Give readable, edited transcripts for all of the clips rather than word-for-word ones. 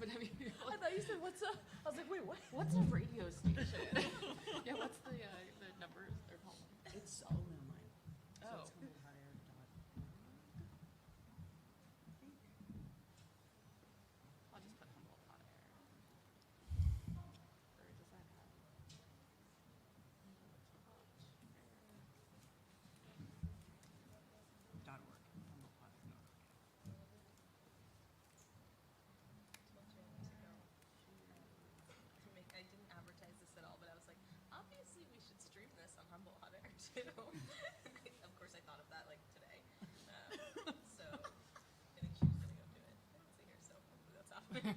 been having people. I thought you said, what's up? I was like, wait, what? What's a radio station? Yeah, what's the numbers they're calling? It's, oh, never mind. So Oh. it's Humboldt Hot Air dot. I'll just put Humboldt Hot Air. Or does that have? .org. Humboldt Hot Air .org. I didn't advertise this at all, but I was like, obviously we should stream this on Humboldt Hot Air too. Of course, I thought of that like today. So I think she was gonna go do it. I don't see her, so hopefully that's happening.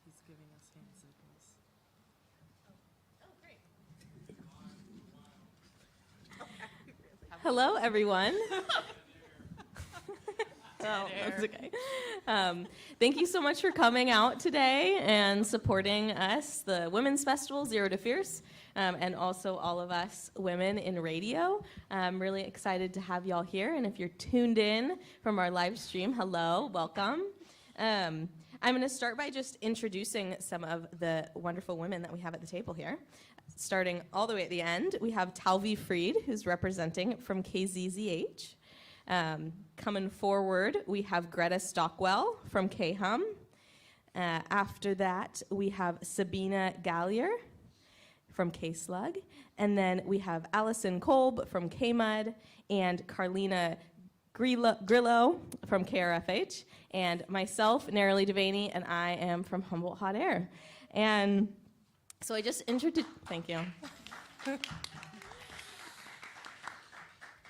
He's giving us hand signals. Oh, great. Hello, everyone. Oh, that's okay. Thank you so much for coming out today and supporting us, the Women's Festival, Zero to Fierce, and also all of us women in radio. I'm really excited to have y'all here, and if you're tuned in from our live stream, hello, welcome. I'm going to start by just introducing some of the wonderful women that we have at the table here. Starting all the way at the end, we have Talvi Fried, who's representing from KZZH. Coming forward, we have Greta Stockwell from KHUM. After that, we have Sabina Gallier from KSLG. And then we have Alison Kolb from KMUD and Carlina Grillo from KRFH. And myself, Neroli Devaney, and I am from Humboldt Hot Air. And so I just introduced, thank you.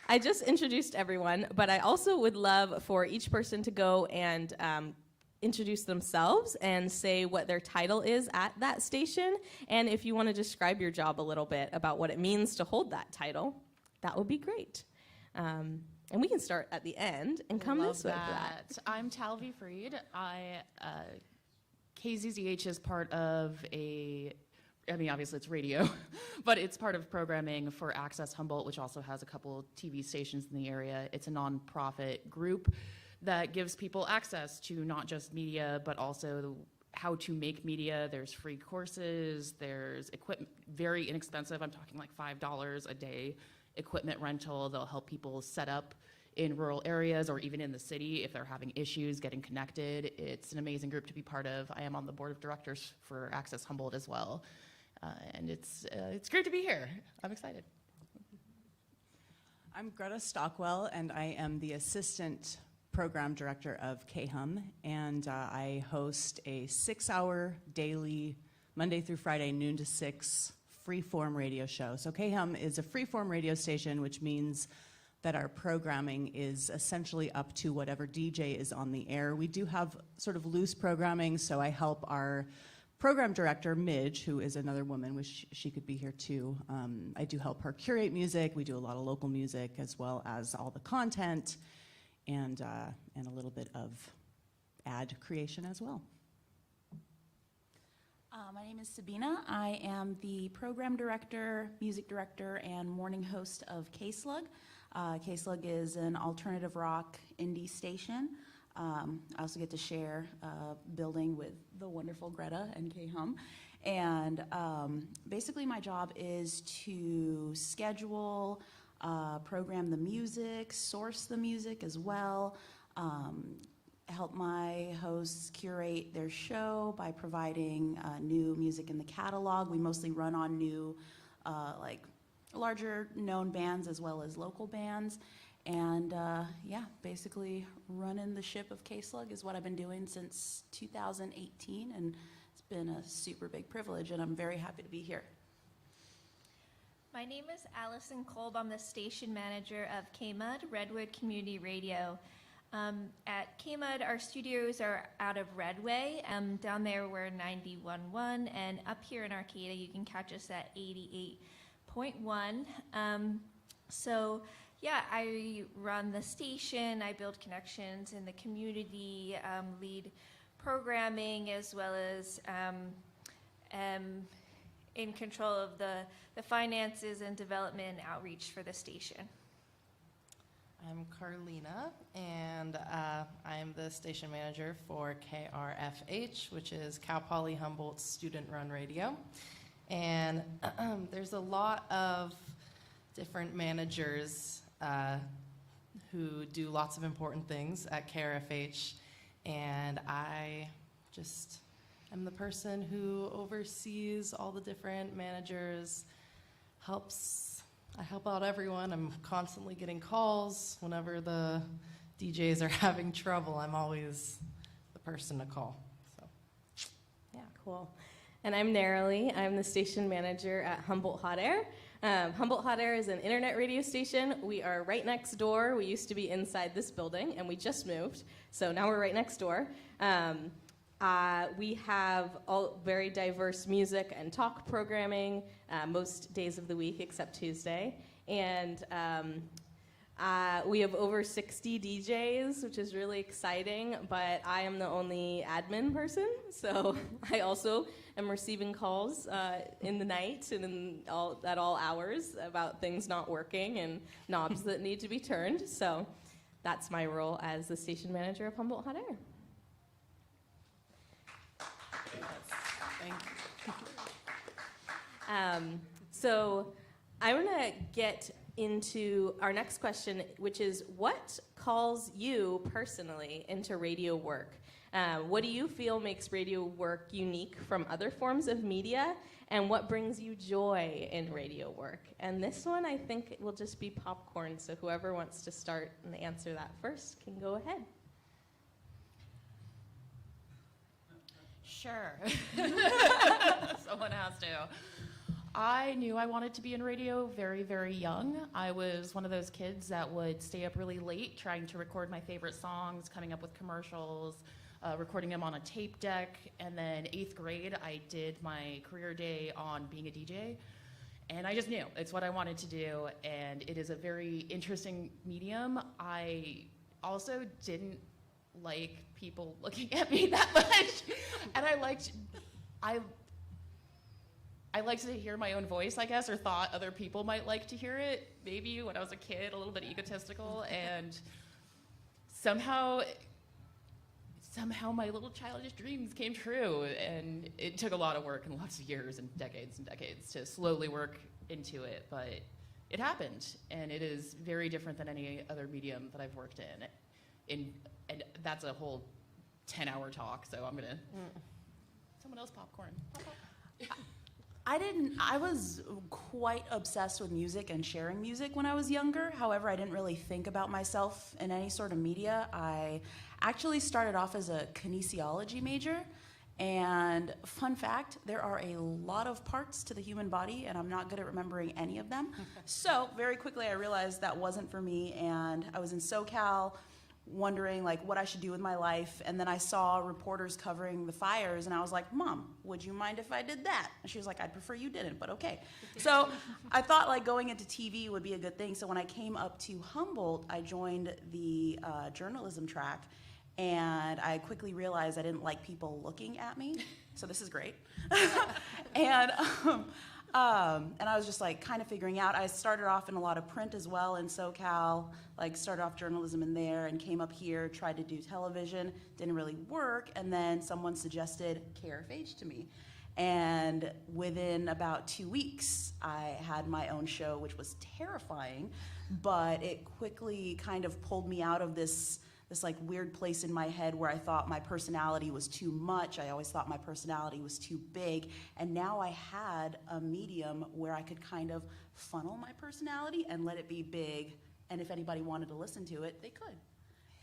I just introduced everyone, but I also would love for each person to go and introduce themselves and say what their title is at that station. And if you want to describe your job a little bit about what it means to hold that title, that would be great. And we can start at the end and come this way for that. I'm Talvi Fried. KZZH is part of obviously it's radio, but it's part of programming for Access Humboldt, which also has a couple TV stations in the area. It's a nonprofit group that gives people access to not just media, but also how to make media. There's free courses, there's equipment, very inexpensive, I'm talking like $5 a day, equipment rental. They'll help people set up in rural areas or even in the city if they're having issues getting connected. It's an amazing group to be part of. I am on the board of directors for Access Humboldt as well. And it's great to be here. I'm excited. I'm Greta Stockwell, and I am the assistant program director of KHUM, and I host a 6-hour daily, Monday through Friday, noon to 6, free-form radio show. So KHUM is a free-form radio station, which means that our programming is essentially up to whatever DJ is on the air. We do have sort of loose programming, so I help our program director, Midge, who is another woman, wish she could be here too. I do help her curate music. We do a lot of local music as well as all the content and a little bit of ad creation as well. My name is Sabina. I am the program director, music director, and morning host of KSLG. KSLG is an alternative rock indie station. I also get to share a building with the wonderful Greta and KHUM. And basically my job is to schedule, program the music, source the music as well, help my hosts curate their show by providing new music in the catalog. We mostly run on new, like larger known bands as well as local bands. And yeah, basically running the ship of KSLG is what I've been doing since 2018, and it's been a super big privilege, and I'm very happy to be here. My name is Alison Kolb. I'm the station manager of KMUD, Redwood Community Radio. At KMUD, our studios are out of Redway. Down there, we're 91.1, and up here in Arcata, you can catch us at 88.1. So, yeah, I run the station, I build connections in the community, lead programming, as well as in control of the finances and development and outreach for the station. I'm Carlina, and I'm the station manager for KRFH, which is Cal Poly Humboldt's student-run radio. And there's a lot of different managers who do lots of important things at KRFH, and I just am the person who oversees all the different managers, I help out everyone. I'm constantly getting calls. Whenever the DJs are having trouble, I'm always the person to call. So, Yeah, cool. And I'm Neroli. I'm the station manager at Humboldt Hot Air. Humboldt Hot Air is an internet radio station. We are right next door. We used to be inside this building, and we just moved. So now we're right next door. We have all very diverse music and talk programming most days of the week except Tuesday. And we have over 60 DJs, which is really exciting, but I am the only admin person. So I also am receiving calls in the night and at all hours about things not working and knobs that need to be turned. So that's my role as the station manager of Humboldt Hot Air. Thank you. So I want to get into our next question, which is what calls you personally into radio work? What do you feel makes radio work unique from other forms of media? And what brings you joy in radio work? And this one, I think, will just be popcorn. So whoever wants to start and answer that first can go ahead. Sure. Someone has to. I knew I wanted to be in radio very, very young. I was one of those kids that would stay up really late trying to record my favorite songs, coming up with commercials, recording them on a tape deck. And then 8th grade, I did my career day on being a DJ. And I just knew it's what I wanted to do. And it is a very interesting medium. I also didn't like people looking at me that much. And I liked to hear my own voice, I guess, or thought other people might like to hear it. Maybe when I was a kid, a little bit egotistical, and somehow my little childish dreams came true. And it took a lot of work and lots of years and decades to slowly work into it, but it happened. And it is very different than any other medium that I've worked in. And that's a whole 10-hour talk, so I'm gonna, someone else popcorn. I was quite obsessed with music and sharing music when I was younger. However, I didn't really think about myself in any sort of media. I actually started off as a kinesiology major. And fun fact, there are a lot of parts to the human body, and I'm not good at remembering any of them. So very quickly I realized that wasn't for me, and I was in SoCal wondering like what I should do with my life, and then I saw reporters covering the fires, and I was like, Mom, would you mind if I did that? And she was like, I'd prefer you didn't, but okay. So I thought like going into TV would be a good thing. So when I came up to Humboldt, I joined the journalism track, and I quickly realized I didn't like people looking at me, so this is great. And I was just like kind of figuring out. I started off in a lot of print as well in SoCal, like started off journalism in there and came up here, tried to do television, didn't really work, and then someone suggested KRFH to me. And within about 2 weeks, I had my own show, which was terrifying, but it quickly kind of pulled me out of this like weird place in my head where I thought my personality was too much. I always thought my personality was too big. And now I had a medium where I could kind of funnel my personality and let it be big. And if anybody wanted to listen to it, they could.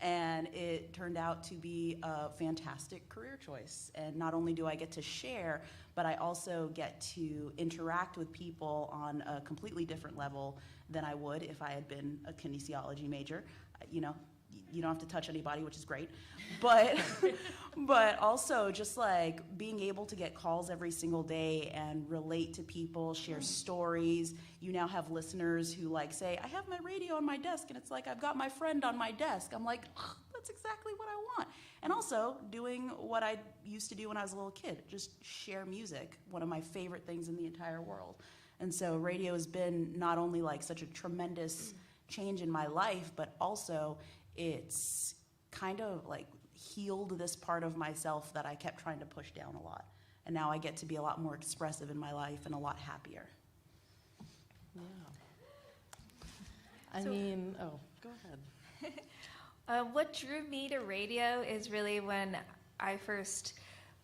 And it turned out to be a fantastic career choice. And not only do I get to share, but I also get to interact with people on a completely different level than I would if I had been a kinesiology major. You don't have to touch anybody, which is great. But also just like being able to get calls every single day and relate to people, share stories. You now have listeners who like say, I have my radio on my desk, and it's like, I've got my friend on my desk. I'm like, oh, that's exactly what I want. And also doing what I used to do when I was a little kid, just share music, one of my favorite things in the entire world. And so radio has been not only like such a tremendous change in my life, but also it's kind of like healed this part of myself that I kept trying to push down a lot. And now I get to be a lot more expressive in my life and a lot happier. Yeah. I mean, oh, go ahead. What drew me to radio is really when I first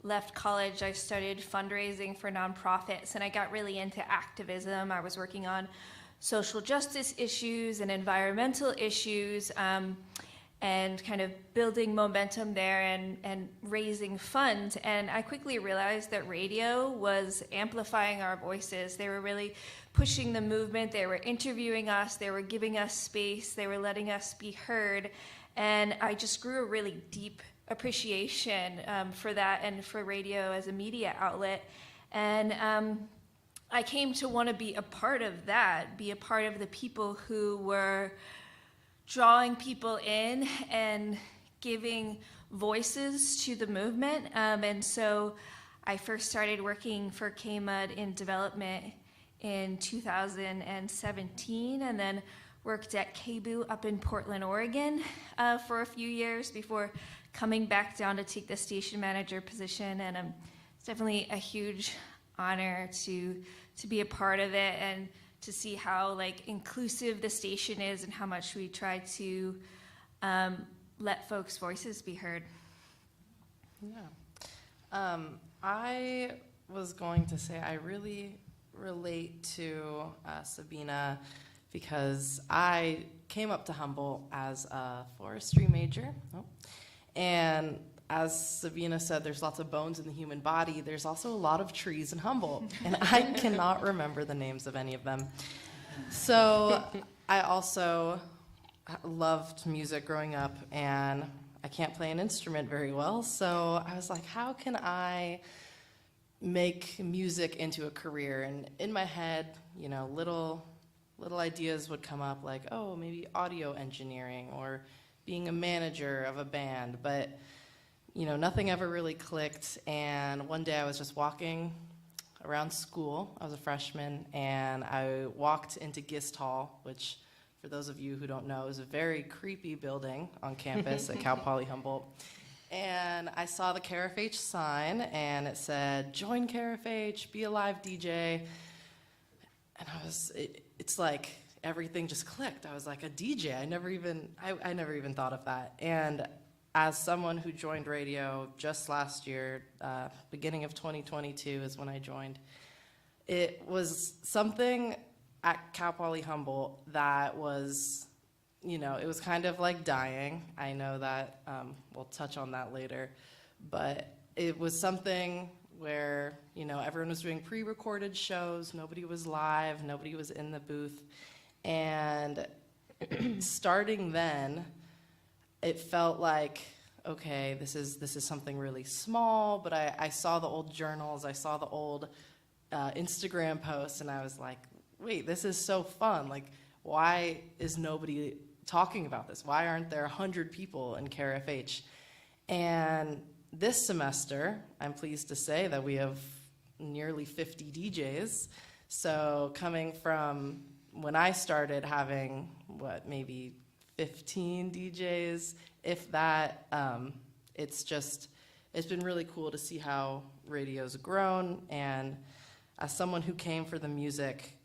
left college, I started fundraising for nonprofits, and I got really into activism. I was working on social justice issues and environmental issues, and kind of building momentum there and raising funds. And I quickly realized that radio was amplifying our voices. They were really pushing the movement. They were interviewing us. They were giving us space. They were letting us be heard. And I just grew a really deep appreciation for that and for radio as a media outlet. And I came to want to be a part of that, be a part of the people who were drawing people in and giving voices to the movement. And so I first started working for KMUD in development in 2017, and then worked at KBOO up in Portland, Oregon for a few years before coming back down to take the station manager position. And it's definitely a huge honor to be a part of it and to see how like inclusive the station is and how much we try to let folks' voices be heard. Yeah. I was going to say I really relate to Sabina because I came up to Humboldt as a forestry major. And as Sabina said, there's lots of bones in the human body. There's also a lot of trees in Humboldt, and I cannot remember the names of any of them. So I also loved music growing up, and I can't play an instrument very well. So I was like, how can I make music into a career? And in my head, you know, little ideas would come up like, oh, maybe audio engineering or being a manager of a band. But you know, nothing ever really clicked, and one day I was just walking around school. I was a freshman, and I walked into Gist Hall, which, for those of you who don't know, is a very creepy building on campus at Cal Poly Humboldt. And I saw the KRFH sign, and it said, join KRFH, be a live DJ. And it's like everything just clicked. I was like, a DJ? I never even thought of that. And as someone who joined radio just last year, beginning of 2022 is when I joined, it was something at Cal Poly Humboldt that was, you know, it was kind of like dying. I know that, we'll touch on that later, but it was something where, you know, everyone was doing pre-recorded shows, nobody was live, nobody was in the booth, and starting then, it felt like, okay, this is something really small, but I saw the old journals, I saw the old Instagram posts, and I was like, wait, this is so fun. Like, why is nobody talking about this? Why aren't there 100 people in KRFH? And this semester, I'm pleased to say that we have nearly 50 DJs. So coming from when I started having, maybe 15 DJs, if that, it's been really cool to see how radio's grown. And as someone who came for the music,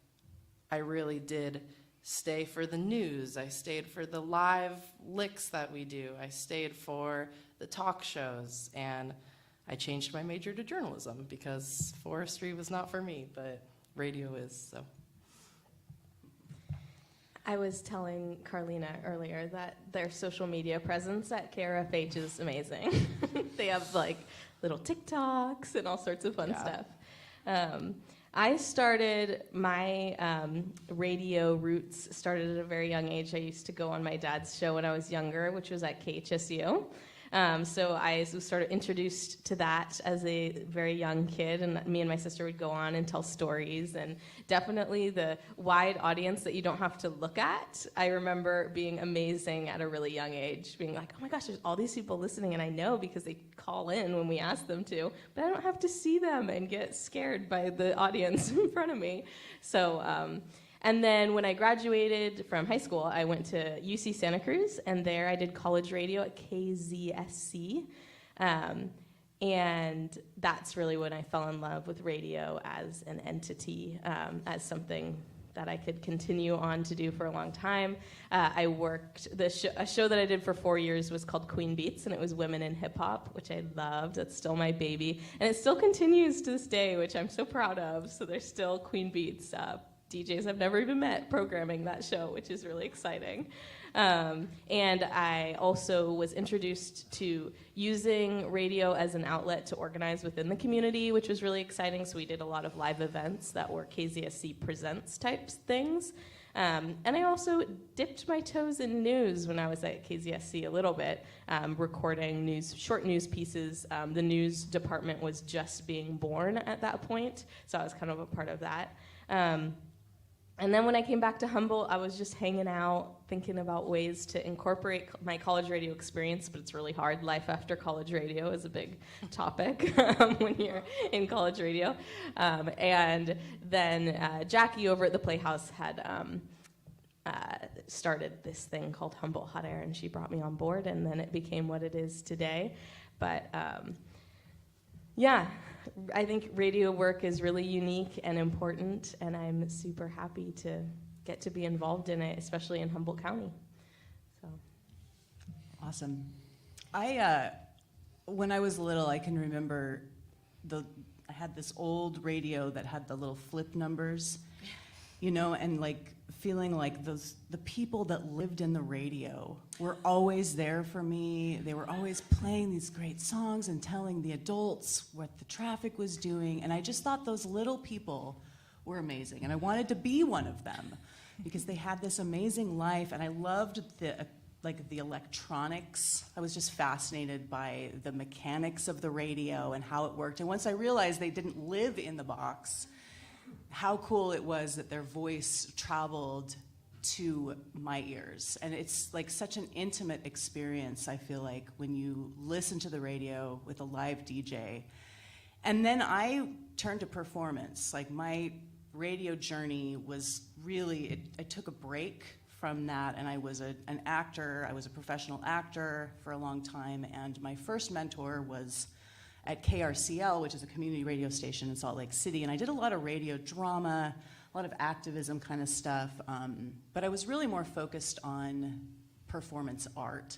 I really did stay for the news. I stayed for the live licks that we do. I stayed for the talk shows. And I changed my major to journalism because forestry was not for me, but radio is, so. I was telling Carlina earlier that their social media presence at KRFH is amazing. They have like little TikToks and all sorts of fun stuff. I started my radio roots started at a very young age. I used to go on my dad's show when I was younger, which was at KHSU. So I was sort of introduced to that as a very young kid, and me and my sister would go on and tell stories, and definitely the wide audience that you don't have to look at. I remember being amazing at a really young age, being like, oh my gosh, there's all these people listening, and I know because they call in when we ask them to, but I don't have to see them and get scared by the audience in front of me. So And then when I graduated from high school, I went to UC Santa Cruz, and there I did college radio at KZSC. And that's really when I fell in love with radio as an entity, as something that I could continue on to do for a long time. I worked, a show that I did for 4 years was called Queen Beats, and it was women in hip hop, which I loved. That's still my baby. And it still continues to this day, which I'm so proud of. So there's still Queen Beats. DJs I've never even met programming that show, which is really exciting. And I also was introduced to using radio as an outlet to organize within the community, which was really exciting. So we did a lot of live events that were KZSC Presents types things. And I also dipped my toes in news when I was at KZSC a little bit, recording short news pieces. The news department was just being born at that point, so I was kind of a part of that. And then when I came back to Humboldt, I was just hanging out, thinking about ways to incorporate my college radio experience, but it's really hard. Life after college radio is a big topic when you're in college radio. And then Jackie over at the Playhouse had started this thing called Humboldt Hot Air, and she brought me on board, and then it became what it is today. But yeah, I think radio work is really unique and important, and I'm super happy to get to be involved in it, especially in Humboldt County. So, Awesome. When I was little, I can remember I had this old radio that had the little flip numbers, and like feeling like the people that lived in the radio were always there for me. They were always playing these great songs and telling the adults what the traffic was doing. And I just thought those little people were amazing. And I wanted to be one of them because they had this amazing life. And I loved the electronics. I was just fascinated by the mechanics of the radio and how it worked. And once I realized they didn't live in the box, how cool it was that their voice traveled to my ears. And it's like such an intimate experience, I feel like, when you listen to the radio with a live DJ. And then I turned to performance. Like, my radio journey was really, I took a break from that, and I was an actor. I was a professional actor for a long time, and my first mentor was at KRCL, which is a community radio station in Salt Lake City, and I did a lot of radio drama, a lot of activism kind of stuff, but I was really more focused on performance art.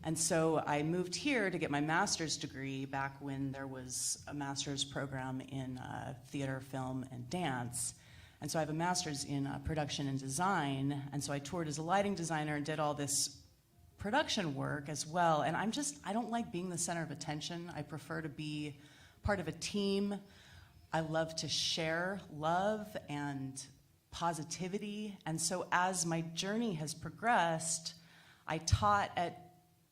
And so I moved here to get my master's degree back when there was a master's program in theater, film, and dance. And so I have a master's in production and design, and so I toured as a lighting designer and did all this production work as well. And I don't like being the center of attention. I prefer to be part of a team. I love to share love and positivity. And so as my journey has progressed, I taught at,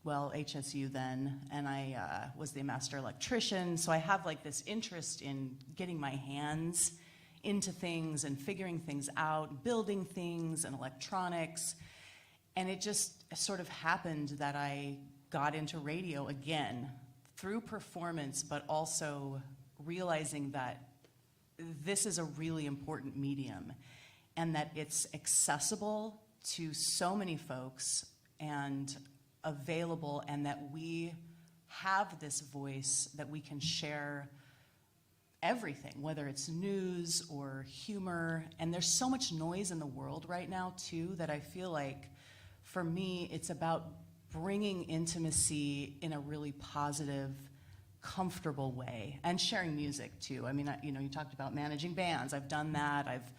HSU then, and I was the master electrician. So I have like this interest in getting my hands into things and figuring things out, building things and electronics. And it just sort of happened that I got into radio again through performance, but also realizing that this is a really important medium and that it's accessible to so many folks and available, and that we have this voice that we can share everything, whether it's news or humor. And there's so much noise in the world right now, too, that I feel like, for me, it's about bringing intimacy in a really positive, comfortable way, and sharing music, too. I mean, you talked about managing bands. I've done that. I've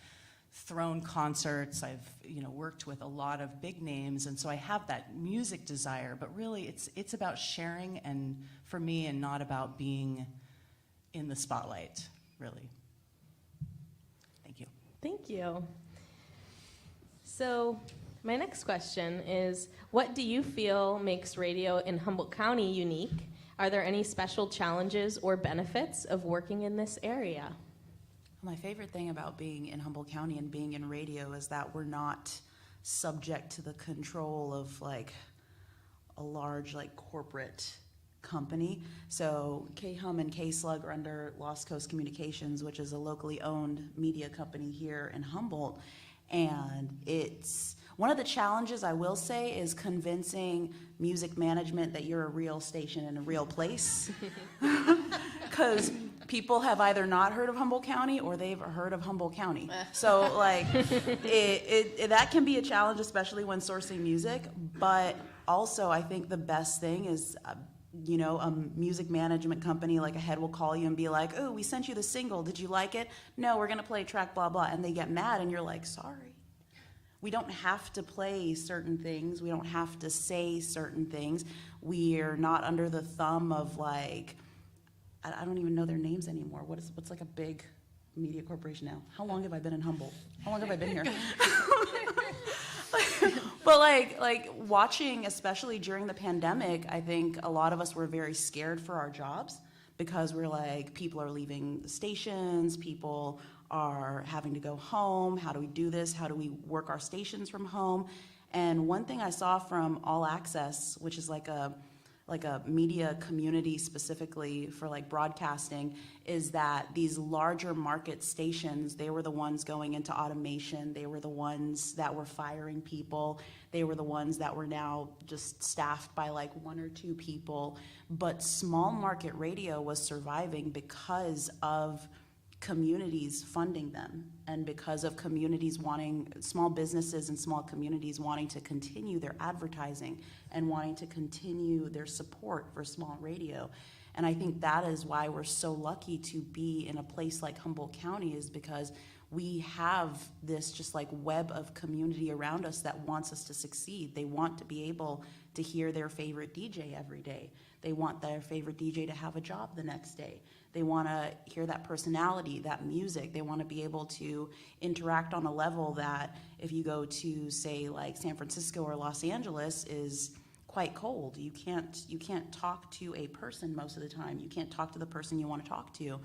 thrown concerts. I've, worked with a lot of big names, and so I have that music desire, but really it's about sharing, and for me, and not about being in the spotlight, really. Thank you. thank you. So my next question is, what do you feel makes radio in Humboldt County unique? Are there any special challenges or benefits of working in this area? My favorite thing about being in Humboldt County and being in radio is that we're not subject to the control of like a large like corporate company. So KHUM and KSLG are under Lost Coast Communications, which is a locally owned media company here in Humboldt. And it's one of the challenges, I will say, is convincing music management that you're a real station in a real place. Because people have either not heard of Humboldt County or they've heard of Humboldt County. So like, that can be a challenge, especially when sourcing music. But also, I think the best thing is, you know, a music management company, like a head will call you and be like, oh, we sent you the single. Did you like it? No, we're going to play track blah, blah. And they get mad and you're like, sorry. We don't have to play certain things. We don't have to say certain things. We're not under the thumb of like, I don't even know their names anymore. What's like a big media corporation now? How long have I been in Humboldt? How long have I been here? But like watching, especially during the pandemic, I think a lot of us were very scared for our jobs because we're like, people are leaving the stations, people are having to go home. How do we do this? How do we work our stations from home? And one thing I saw from All Access, which is like a media community specifically for like broadcasting, is that these larger market stations, they were the ones going into automation. They were the ones that were firing people. They were the ones that were now just staffed by like 1 or 2 people. But small market radio was surviving because of communities funding them and because of communities wanting, small businesses and small communities wanting to continue their advertising and wanting to continue their support for small radio. And I think that is why we're so lucky to be in a place like Humboldt County, is because we have this just like web of community around us that wants us to succeed. They want to be able to hear their favorite DJ every day. They want their favorite DJ to have a job the next day. They want to hear that personality, that music. They want to be able to interact on a level that if you go to, say, like San Francisco or Los Angeles, is quite cold. You can't talk to a person most of the time. You can't talk to the person you want to talk to.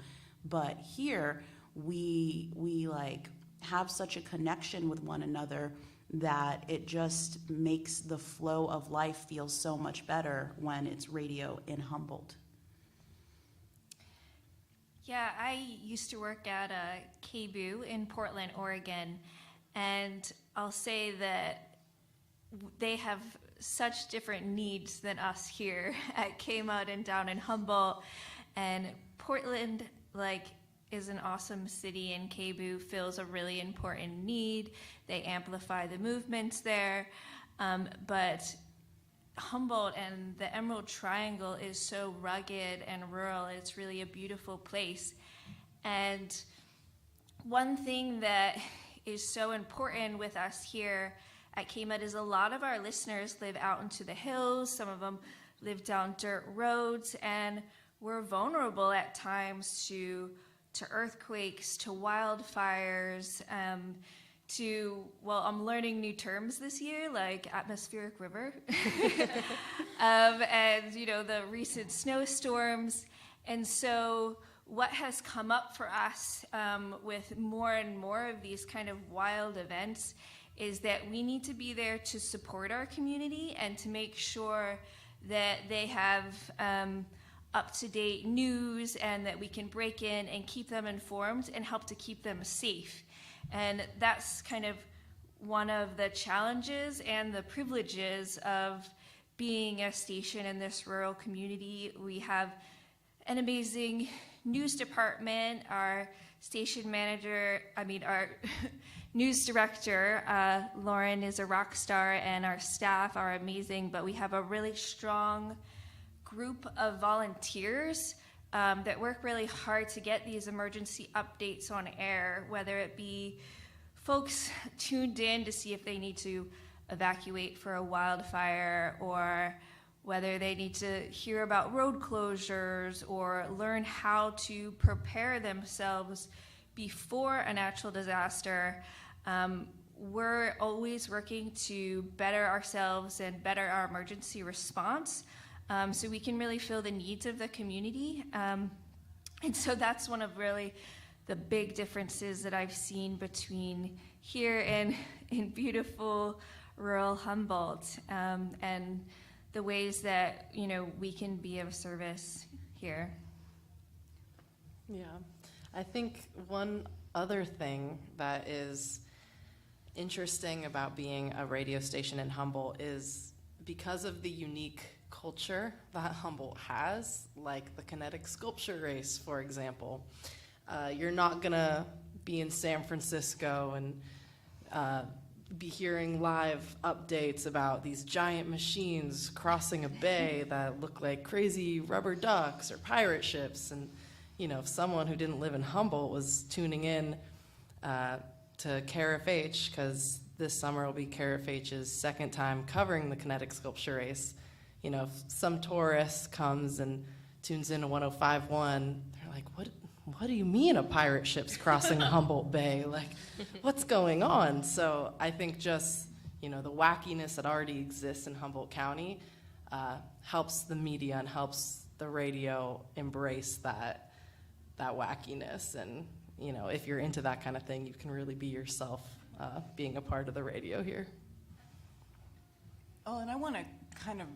But here, we like have such a connection with one another that it just makes the flow of life feel so much better when it's radio in Humboldt. Yeah, I used to work at KBU in Portland, Oregon, and I'll say that they have such different needs than us here at KMUD and down in Humboldt. And Portland, like, is an awesome city, and KBU fills a really important need. They amplify the movements there, but Humboldt and the Emerald Triangle is so rugged and rural. It's really a beautiful place. And one thing that is so important with us here at KMUD is a lot of our listeners live out into the hills. Some of them live down dirt roads, and we're vulnerable at times to earthquakes, to wildfires, I'm learning new terms this year, like atmospheric river, and, the recent snowstorms. And so what has come up for us with more and more of these kind of wild events is that we need to be there to support our community and to make sure that they have up-to-date news and that we can break in and keep them informed and help to keep them safe. And that's kind of one of the challenges and the privileges of being a station in this rural community. We have an amazing news department. Our news director, Lauren, is a rock star, and our staff are amazing, but we have a really strong group of volunteers that work really hard to get these emergency updates on air, whether it be folks tuned in to see if they need to evacuate for a wildfire, or whether they need to hear about road closures or learn how to prepare themselves before a natural disaster. We're always working to better ourselves and better our emergency response, so we can really fill the needs of the community. And so that's one of really the big differences that I've seen between here and in beautiful rural Humboldt, and the ways that, we can be of service here. Yeah, I think one other thing that is interesting about being a radio station in Humboldt is because of the unique culture that Humboldt has, like the kinetic sculpture race, for example. You're not gonna be in San Francisco and be hearing live updates about these giant machines crossing a bay that look like crazy rubber ducks or pirate ships. And, you know, if someone who didn't live in Humboldt was tuning in to KRFH, because this summer will be KRFH's second time covering the kinetic sculpture race, you know, if some tourist comes and tunes in to 105.1, they're like, what do you mean a pirate ship's crossing Humboldt Bay? Like, what's going on? So I think just, you know, the wackiness that already exists in Humboldt County helps the media and helps the radio embrace that wackiness. And, you know, if you're into that kind of thing, you can really be yourself being a part of the radio here. Oh, and I want to kind of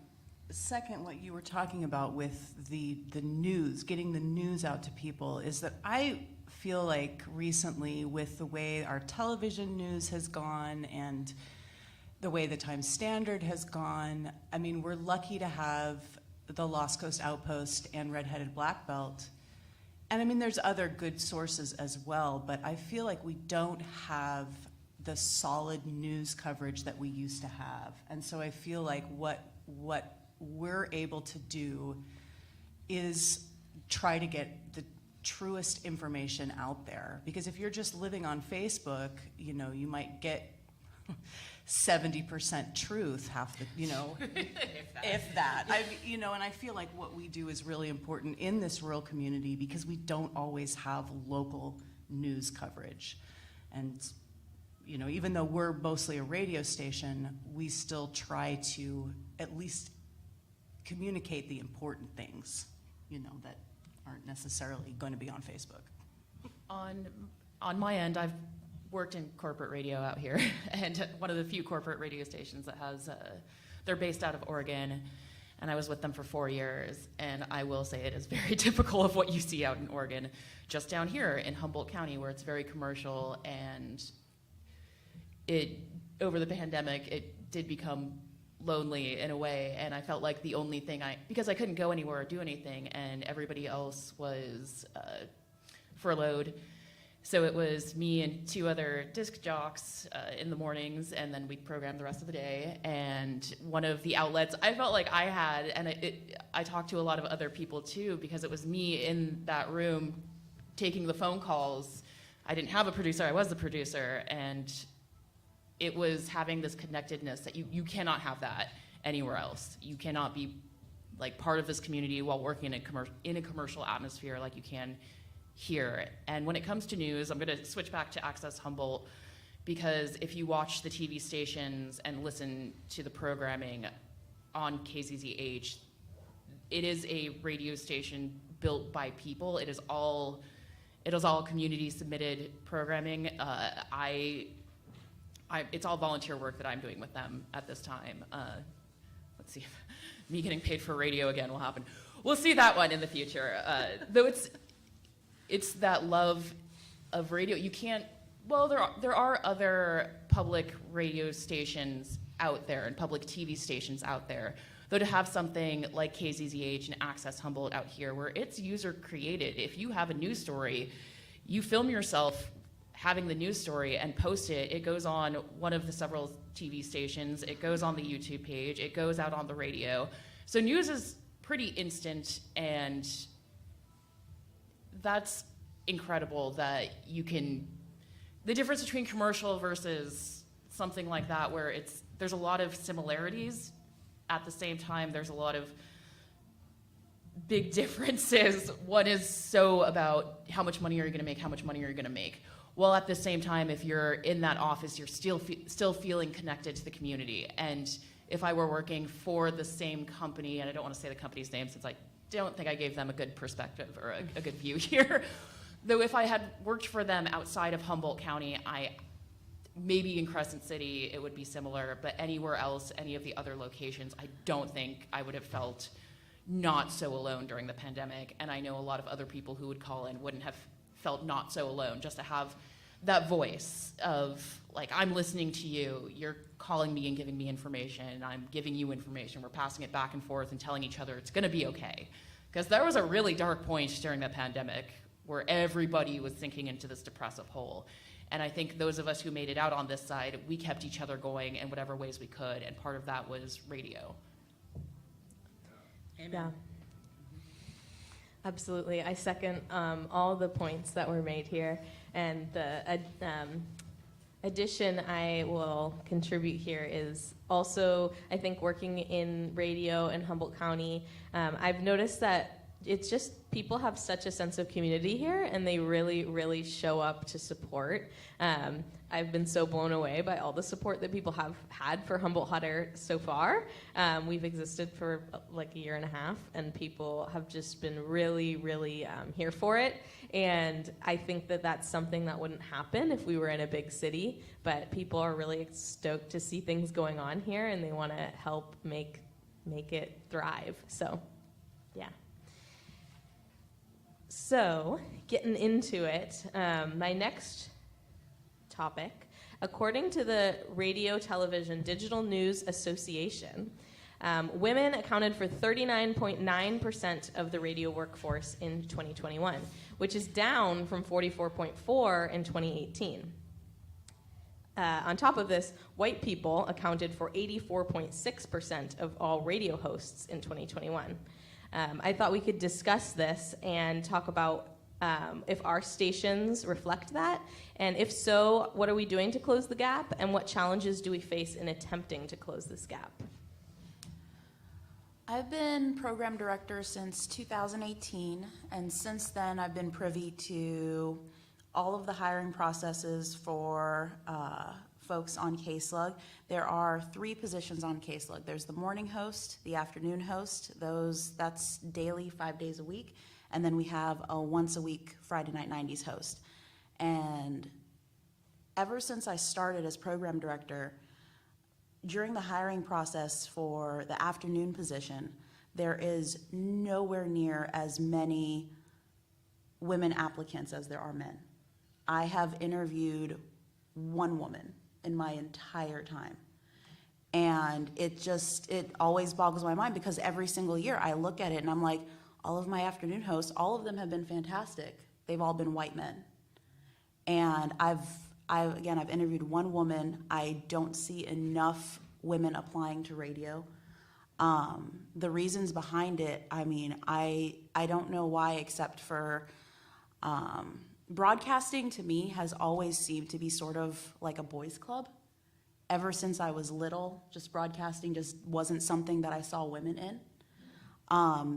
second what you were talking about with the news, getting the news out to people, is that I feel like recently with the way our television news has gone and the way the Times Standard has gone, I mean, we're lucky to have the Lost Coast Outpost and Redheaded Black Belt. And I mean, there's other good sources as well, but I feel like we don't have the solid news coverage that we used to have. And so I feel like what we're able to do is try to get the truest information out there. Because if you're just living on Facebook, you know, you might get 70% truth, half the, you know, if that. You know, and I feel like what we do is really important in this rural community because we don't always have local news coverage. And, you know, even though we're mostly a radio station, we still try to at least communicate the important things, you know, that aren't necessarily going to be on Facebook. On my end, I've worked in corporate radio out here, and one of the few corporate radio stations that has, they're based out of Oregon, and I was with them for 4 years, and I will say it is very typical of what you see out in Oregon, just down here in Humboldt County, where it's very commercial, and over the pandemic, it did become lonely in a way, and I felt like the only thing because I couldn't go anywhere or do anything, and everybody else was furloughed, so it was me and 2 other disc jocks in the mornings, and then we'd program the rest of the day. And one of the outlets I felt like I had, and I talked to a lot of other people too, because it was me in that room taking the phone calls. I didn't have a producer, I was the producer, and it was having this connectedness that you cannot have that anywhere else. You cannot be like part of this community while working in a commercial atmosphere like you can here. And when it comes to news, I'm going to switch back to Access Humboldt, because if you watch the TV stations and listen to the programming on KZZH, it is a radio station built by people. It is all community submitted programming. It's all volunteer work that I'm doing with them at this time. Let's see if me getting paid for radio again will happen. We'll see that one in the future. Though it's that love of radio. You can't, well, there are other public radio stations out there and public TV stations out there. Though to have something like KZZH and Access Humboldt out here where it's user created, if you have a news story, you film yourself having the news story and post it. It goes on one of the several TV stations, it goes on the YouTube page, it goes out on the radio. So news is pretty instant, and that's incredible that you can, the difference between commercial versus something like that where there's a lot of similarities, at the same time there's a lot of big differences. One is so about how much money are you going to make, how much money are you going to make. Well, at the same time, if you're in that office, you're still feeling connected to the community. And if I were working for the same company, and I don't want to say the company's name since I don't think I gave them a good perspective or a good view here, though if I had worked for them outside of Humboldt County, maybe in Crescent City it would be similar, but anywhere else, any of the other locations, I don't think I would have felt not so alone during the pandemic. And I know a lot of other people who would call in wouldn't have felt not so alone, just to have that voice of, like, I'm listening to you, you're calling me and giving me information, I'm giving you information, we're passing it back and forth and telling each other it's gonna be okay. Because there was a really dark point during the pandemic where everybody was sinking into this depressive hole. And I think those of us who made it out on this side, we kept each other going in whatever ways we could, and part of that was radio. Yeah. Absolutely. I second all the points that were made here. And the addition I will contribute here is also, I think, working in radio in Humboldt County, I've noticed that it's just people have such a sense of community here, and they really, really show up to support. I've been so blown away by all the support that people have had for Humboldt Hot Air so far. We've existed for like a year and a half, and people have just been really, really here for it. And I think that that's something that wouldn't happen if we were in a big city, but people are really stoked to see things going on here, and they want to help make it thrive. So, yeah. So, getting into it, my next topic, according to the Radio Television Digital News Association, women accounted for 39.9% of the radio workforce in 2021, which is down from 44.4% in 2018. On top of this, white people accounted for 84.6% of all radio hosts in 2021. I thought we could discuss this and talk about if our stations reflect that, and if so, what are we doing to close the gap, and what challenges do we face in attempting to close this gap? I've been program director since 2018, and since then I've been privy to all of the hiring processes for folks on KSLG. There are 3 positions on KSLG. There's the morning host, the afternoon host, that's daily, 5 days a week, and then we have a once a week Friday Night 90s host. And ever since I started as program director, during the hiring process for the afternoon position, there is nowhere near as many women applicants as there are men. I have interviewed 1 woman in my entire time. And it always boggles my mind, because every single year I look at it and I'm like, all of my afternoon hosts, all of them have been fantastic. They've all been white men. And I've interviewed 1 woman. I don't see enough women applying to radio. The reasons behind it, I mean, I don't know why, except for broadcasting to me has always seemed to be sort of like a boys' club. Ever since I was little, just broadcasting just wasn't something that I saw women in.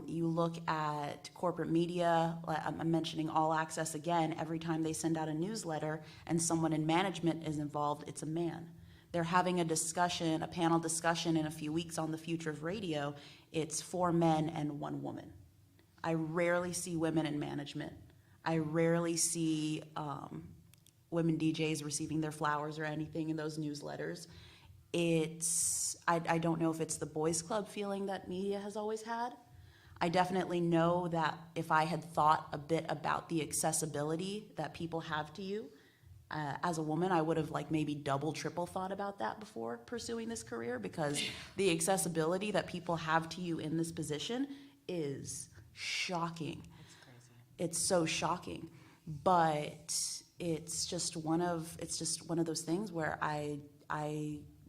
You look at corporate media, I'm mentioning All Access again, every time they send out a newsletter and someone in management is involved, it's a man. They're having a discussion, a panel discussion in a few weeks on the future of radio. It's 4 men and 1 woman. I rarely see women in management. I rarely see women DJs receiving their flowers or anything in those newsletters. I don't know if it's the boys' club feeling that media has always had. I definitely know that if I had thought a bit about the accessibility that people have to you, as a woman, I would have maybe double, triple thought about that before pursuing this career, because the accessibility that people have to you in this position is shocking. It's crazy. It's so shocking, but it's just one of those things where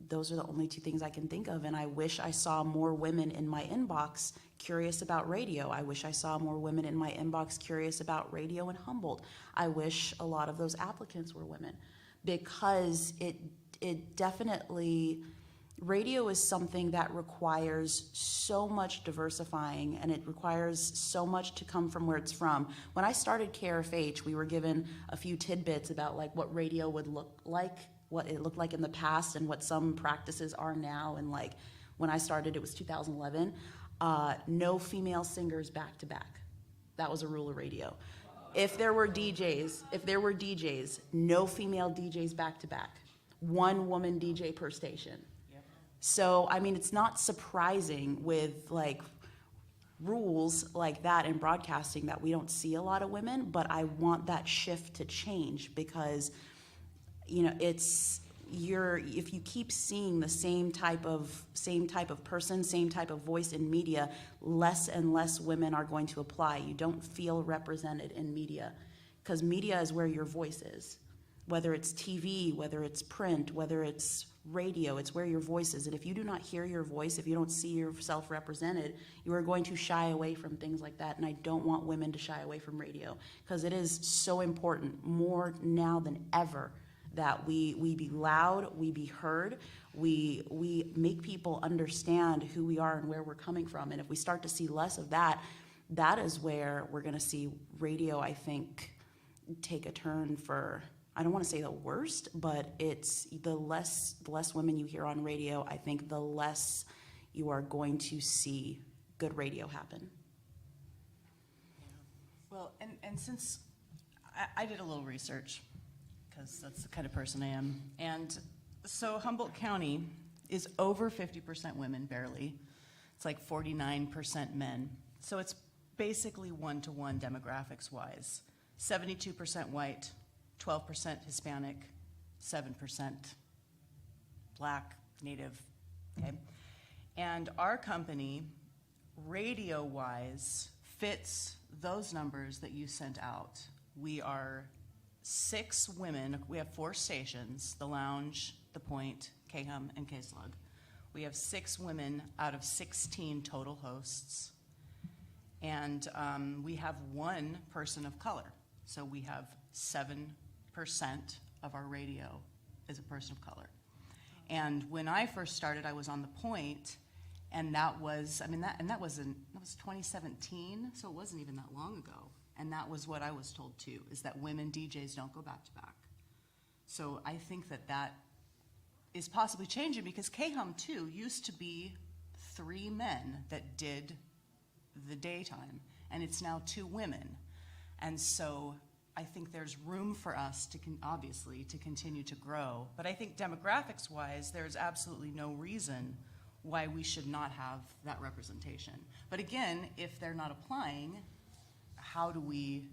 those are the only 2 things I can think of, and I wish I saw more women in my inbox curious about radio. I wish I saw more women in my inbox curious about radio in Humboldt. I wish a lot of those applicants were women, because it definitely, radio is something that requires so much diversifying, and it requires so much to come from where it's from. When I started KRFH, we were given a few tidbits about what radio would look like, what it looked like in the past, and what some practices are now. And when I started, it was 2011. No female singers back to back. That was a rule of radio. If there were DJs, no female DJs back to back. 1 woman DJ per station. Yep. So, I mean, it's not surprising with rules like that in broadcasting that we don't see a lot of women, but I want that shift to change, because if you keep seeing the same type of person, same type of voice in media, less and less women are going to apply. You don't feel represented in media, because media is where your voice is. Whether it's TV, whether it's print, whether it's radio, it's where your voice is. And if you do not hear your voice, if you don't see yourself represented, you are going to shy away from things like that. And I don't want women to shy away from radio, because it is so important, more now than ever, that we be loud, we be heard, we make people understand who we are and where we're coming from. And if we start to see less of that, that is where we're going to see radio, I think, take a turn for, I don't want to say the worst, but it's the less women you hear on radio, I think the less you are going to see good radio happen. Well, and since I did a little research, because that's the kind of person I am, and so Humboldt County is over 50% women, barely. It's like 49% men. So it's basically one-to-one demographics-wise. 72% white, 12% Hispanic, 7% Black, Native, okay? And our company, radio-wise, fits those numbers that you sent out. We are 6 women. We have 4 stations, the Lounge, the Point, KHUM, and KSLG. We have 6 women out of 16 total hosts. And we have 1 person of color. So we have 7% of our radio is a person of color. And when I first started, I was on the Point, and that was, that was 2017, so it wasn't even that long ago. And that was what I was told too, is that women DJs don't go back to back. So I think that is possibly changing, because KHUM too used to be 3 men that did the daytime, and it's now 2 women. And so I think there's room for us to obviously to continue to grow. But I think demographics wise, there's absolutely no reason why we should not have that representation. But again, if they're not applying, how do we,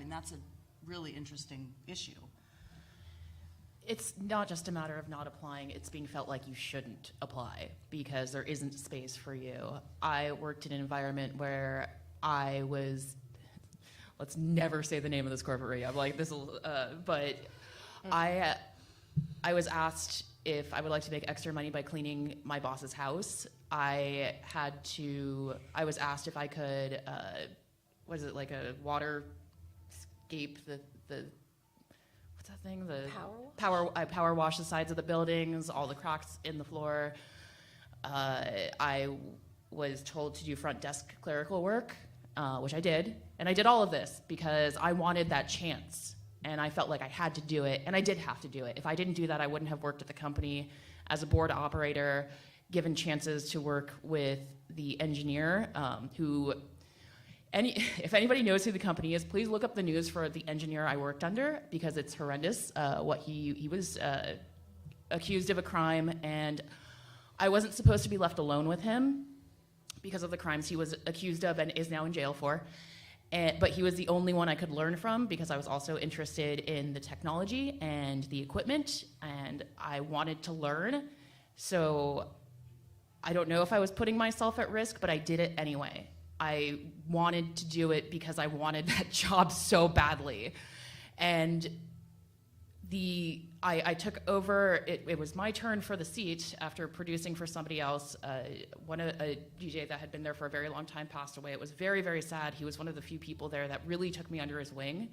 that's a really interesting issue. It's not just a matter of not applying, it's being felt like you shouldn't apply because there isn't space for you. I worked in an environment where I was, let's never say the name of this corporate radio, I'm like, but I was asked if I would like to make extra money by cleaning my boss's house. I was asked if I could, like a water scape, what's that thing? The power wash the sides of the buildings, all the cracks in the floor. I was told to do front desk clerical work, which I did. And I did all of this because I wanted that chance. And I felt like I had to do it, and I did have to do it. If I didn't do that, I wouldn't have worked at the company as a board operator, given chances to work with the engineer if anybody knows who the company is, please look up the news for the engineer I worked under, because it's horrendous. What he was accused of a crime, and I wasn't supposed to be left alone with him because of the crimes he was accused of and is now in jail for. But he was the only one I could learn from, because I was also interested in the technology and the equipment, and I wanted to learn. So I don't know if I was putting myself at risk, but I did it anyway. I wanted to do it because I wanted that job so badly. And I took over, it was my turn for the seat after producing for somebody else. A DJ that had been there for a very long time passed away. It was very, very sad. He was one of the few people there that really took me under his wing.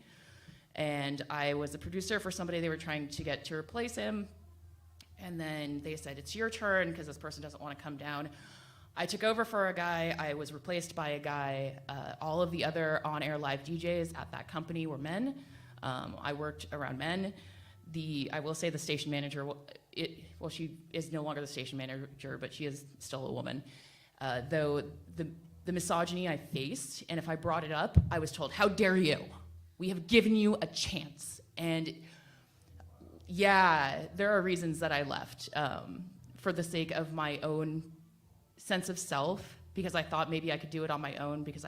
And I was a producer for somebody they were trying to get to replace him. And then they said, it's your turn, because this person doesn't want to come down. I took over for a guy. I was replaced by a guy. All of the other on-air live DJs at that company were men. I worked around men. I will say the station manager, she is no longer the station manager, but she is still a woman. Though the misogyny I faced, and if I brought it up, I was told, how dare you? We have given you a chance. And yeah, there are reasons that I left for the sake of my own sense of self, because I thought maybe I could do it on my own, because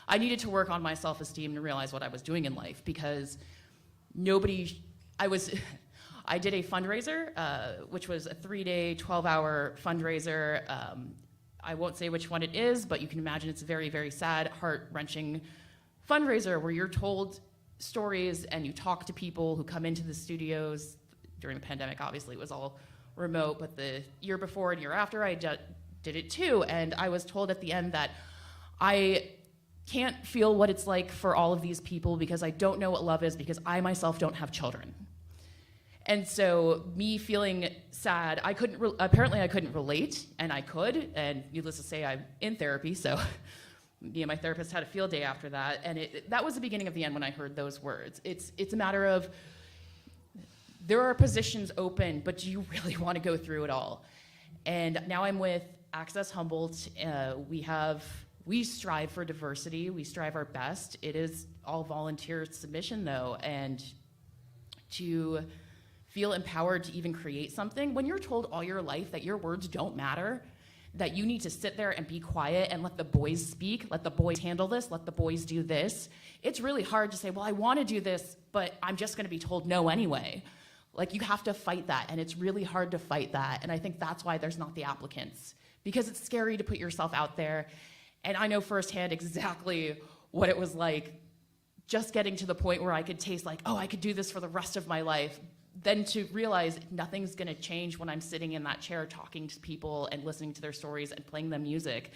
I needed to work on my self-esteem and realize what I was doing in life, because I I did a fundraiser, which was a 3-day, 12-hour fundraiser. I won't say which one it is, but you can imagine it's a very, very sad, heart-wrenching fundraiser where you're told stories and you talk to people who come into the studios. During the pandemic, obviously, it was all remote, but the year before and year after, I did it too. And I was told at the end that I can't feel what it's like for all of these people because I don't know what love is because I myself don't have children. And so me feeling sad, apparently I couldn't relate, and I could, and needless to say, I'm in therapy, so me and my therapist had a field day after that, and that was the beginning of the end when I heard those words. It's a matter of, there are positions open, but do you really want to go through it all? And now I'm with Access Humboldt. We strive for diversity. We strive our best. It is all volunteer submission, though, and to feel empowered to even create something, when you're told all your life that your words don't matter, that you need to sit there and be quiet and let the boys speak, let the boys handle this, let the boys do this, it's really hard to say, well, I want to do this, but I'm just going to be told no anyway. Like, you have to fight that, and it's really hard to fight that, and I think that's why there's not the applicants, because it's scary to put yourself out there, and I know firsthand exactly what it was like just getting to the point where I could taste like, oh, I could do this for the rest of my life, then to realize nothing's going to change when I'm sitting in that chair talking to people and listening to their stories and playing them music.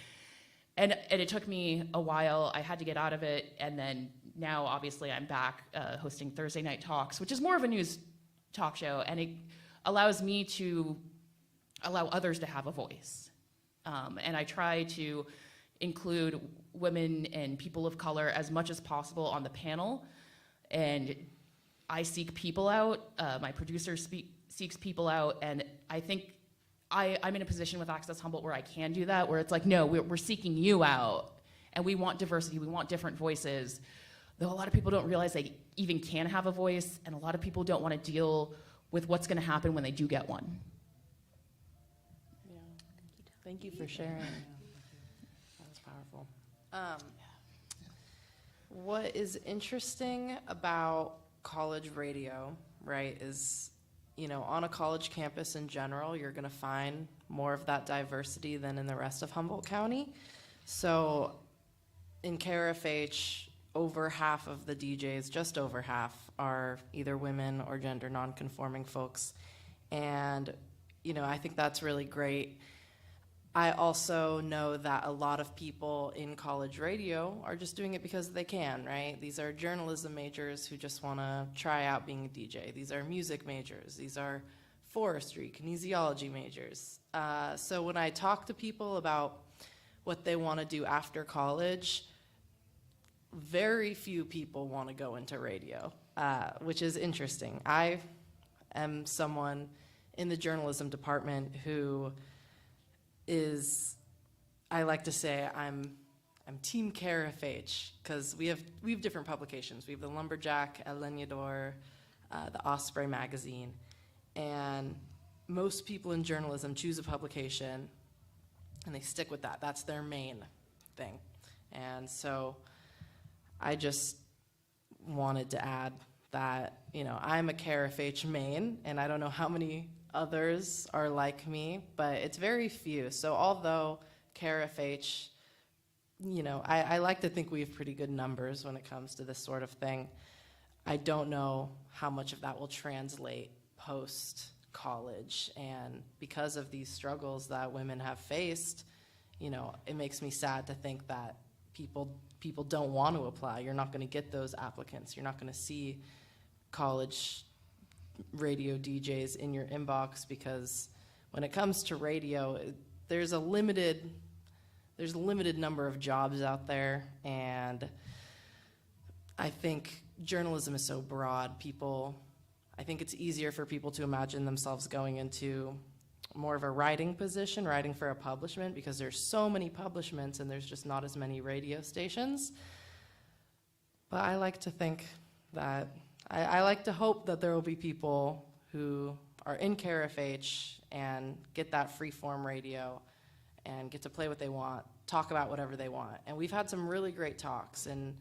And it took me a while. I had to get out of it, and then now, obviously, I'm back hosting Thursday Night Talks, which is more of a news talk show, and it allows me to allow others to have a voice. And I try to include women and people of color as much as possible on the panel, and I seek people out, my producer seeks people out, and I think I'm in a position with Access Humboldt where I can do that, where it's like, no, we're seeking you out, and we want diversity, we want different voices. Though a lot of people don't realize they even can have a voice, and a lot of people don't want to deal with what's going to happen when they do get one. Yeah. Thank you for sharing. That was powerful. What is interesting about college radio, right, is, on a college campus in general, you're going to find more of that diversity than in the rest of Humboldt County. So in KRFH, over half of the DJs, just over half, are either women or gender nonconforming folks. And, I think that's really great. I also know that a lot of people in college radio are just doing it because they can, right? These are journalism majors who just want to try out being a DJ. These are music majors. These are forestry, kinesiology majors. So when I talk to people about what they want to do after college, very few people want to go into radio, which is interesting. I am someone in the journalism department who I like to say I'm Team KRFH, because we have different publications. We have the Lumberjack, El Leñador, the Osprey magazine, and most people in journalism choose a publication and they stick with that. That's their main thing. And so I just wanted to add that, I'm a KRFH main, and I don't know how many others are like me, but it's very few. So although KRFH, I like to think we have pretty good numbers when it comes to this sort of thing, I don't know how much of that will translate post-college. And because of these struggles that women have faced, it makes me sad to think that people don't want to apply. You're not going to get those applicants. You're not going to see college radio DJs in your inbox, because when it comes to radio, there's a limited number of jobs out there, and I think journalism is so broad. I think it's easier for people to imagine themselves going into more of a writing position, writing for a publishment, because there's so many publishments and there's just not as many radio stations. But I like to think that I like to hope that there will be people who are in KRFH and get that free-form radio and get to play what they want, talk about whatever they want. And we've had some really great talks, and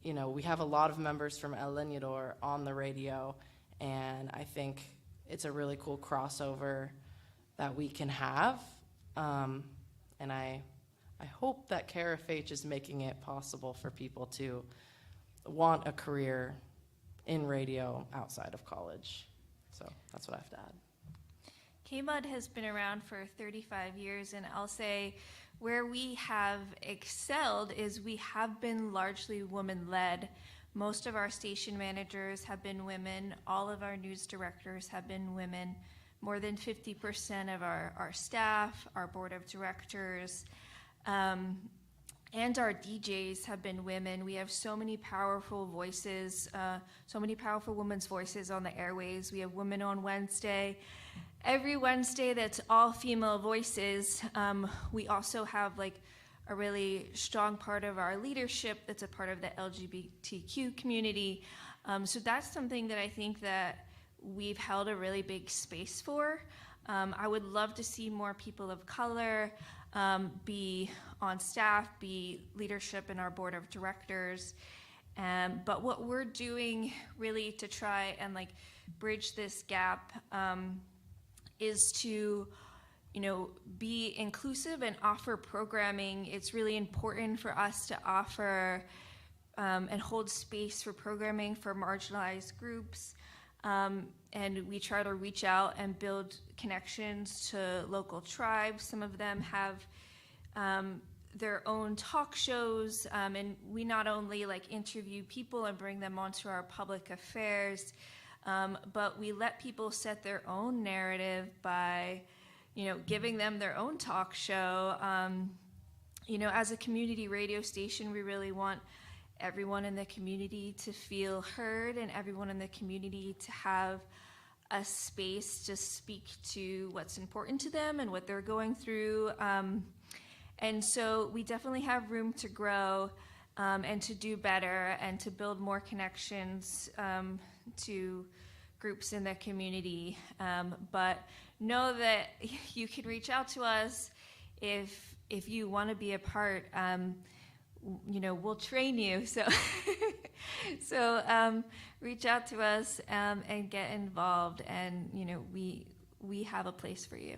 we have a lot of members from El Leñador on the radio, and I think it's a really cool crossover that we can have. And I hope that KRFH is making it possible for people to want a career in radio outside of college. So that's what I have to add. KMUD has been around for 35 years, and I'll say where we have excelled is we have been largely woman-led. Most of our station managers have been women. All of our news directors have been women. More than 50% of our staff, our board of directors, and our DJs have been women. We have so many powerful voices, so many powerful women's voices on the airwaves. We have Women on Wednesday. Every Wednesday that's all female voices. We also have like a really strong part of our leadership that's a part of the LGBTQ community. So that's something that I think that we've held a really big space for. I would love to see more people of color be on staff, be leadership in our board of directors. But what we're doing really to try and like bridge this gap is to, be inclusive and offer programming. It's really important for us to offer and hold space for programming for marginalized groups. And we try to reach out and build connections to local tribes. Some of them have their own talk shows, and we not only like interview people and bring them onto our public affairs, but we let people set their own narrative by, giving them their own talk show. As a community radio station, we really want everyone in the community to feel heard and everyone in the community to have a space to speak to what's important to them and what they're going through. And so we definitely have room to grow and to do better and to build more connections to groups in the community. But know that you can reach out to us if you want to be a part. We'll train you. So, reach out to us and get involved. And we have a place for you.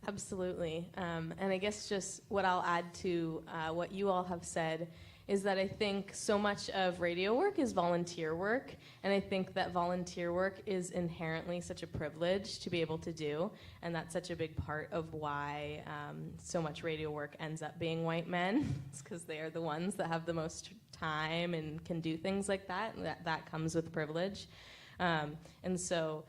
Absolutely. And I guess just what I'll add to what you all have said is that I think so much of radio work is volunteer work, and I think that volunteer work is inherently such a privilege to be able to do, and that's such a big part of why so much radio work ends up being white men. It's because they are the ones that have the most time and can do things like that, and that comes with privilege. And so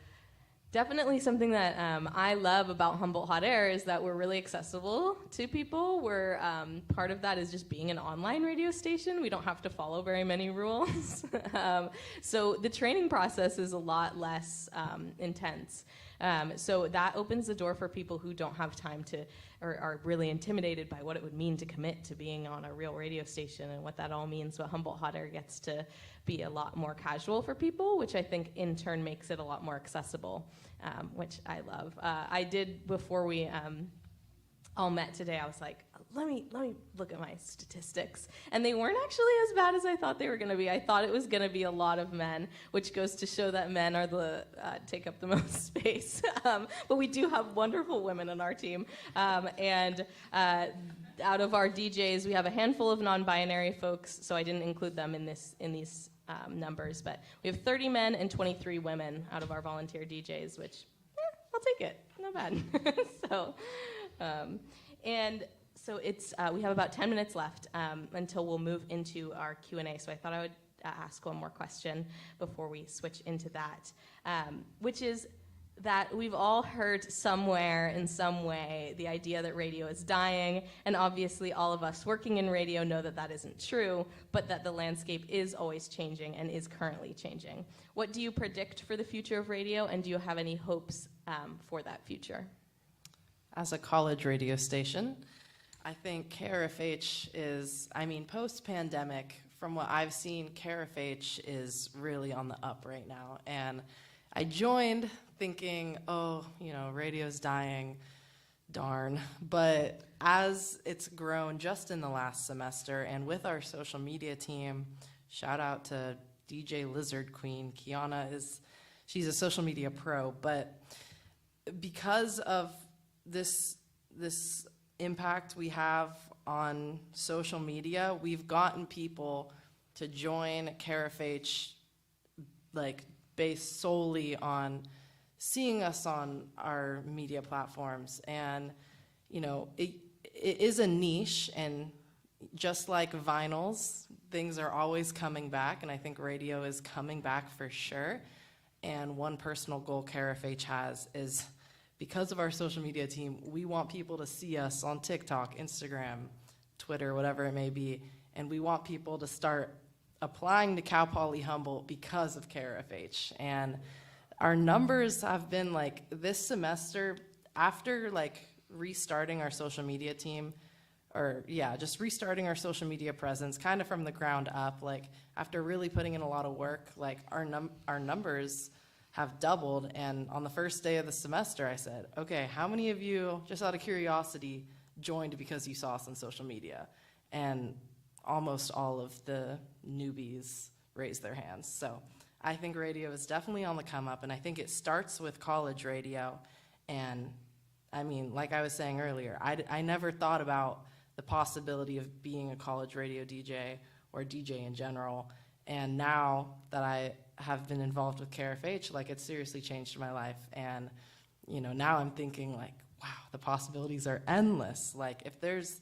definitely something that I love about Humboldt Hot Air is that we're really accessible to people. We're part of that is just being an online radio station. We don't have to follow very many rules. So the training process is a lot less intense. So that opens the door for people who don't have time to or are really intimidated by what it would mean to commit to being on a real radio station and what that all means. But Humboldt Hot Air gets to be a lot more casual for people, which I think in turn makes it a lot more accessible, which I love. I did, before we all met today, I was like, let me look at my statistics. And they weren't actually as bad as I thought they were going to be. I thought it was going to be a lot of men, which goes to show that men are take up the most space. But we do have wonderful women on our team. And out of our DJs, we have a handful of non-binary folks, so I didn't include them in these numbers. But we have 30 men and 23 women out of our volunteer DJs, which, I'll take it. Not bad. So it's we have about 10 minutes left until we'll move into our Q&A. So I thought I would ask one more question before we switch into that, which is that we've all heard somewhere in some way the idea that radio is dying, and obviously all of us working in radio know that that isn't true, but that the landscape is always changing and is currently changing. What do you predict for the future of radio, and do you have any hopes for that future? As a college radio station, I think KRFH is, post-pandemic, from what I've seen, KRFH is really on the up right now. And I joined thinking, radio's dying, darn. But as it's grown just in the last semester, and with our social media team, shout out to DJ Lizard Queen, Kiana is she's a social media pro, but because of this impact we have on social media, we've gotten people to join KRFH, like, based solely on seeing us on our media platforms. And, you know, it is a niche, and just like vinyls, things are always coming back, and I think radio is coming back for sure. And one personal goal KRFH has is, because of our social media team, we want people to see us on TikTok, Instagram, Twitter, whatever it may be, and we want people to start applying to Cal Poly Humboldt because of KRFH. And our numbers have been, like, this semester, after, like, restarting our social media team, or just restarting our social media presence kind of from the ground up, like, after really putting in a lot of work, like, our numbers have doubled. And on the first day of the semester, I said, okay, how many of you, just out of curiosity, joined because you saw us on social media? And almost all of the newbies raised their hands. So I think radio is definitely on the come up, and I think it starts with college radio. And I mean, like I was saying earlier, I never thought about the possibility of being a college radio DJ or DJ in general. And now that I have been involved with KRFH, like, it's seriously changed my life. And, you know, now I'm thinking, like, wow, the possibilities are endless. Like, if there's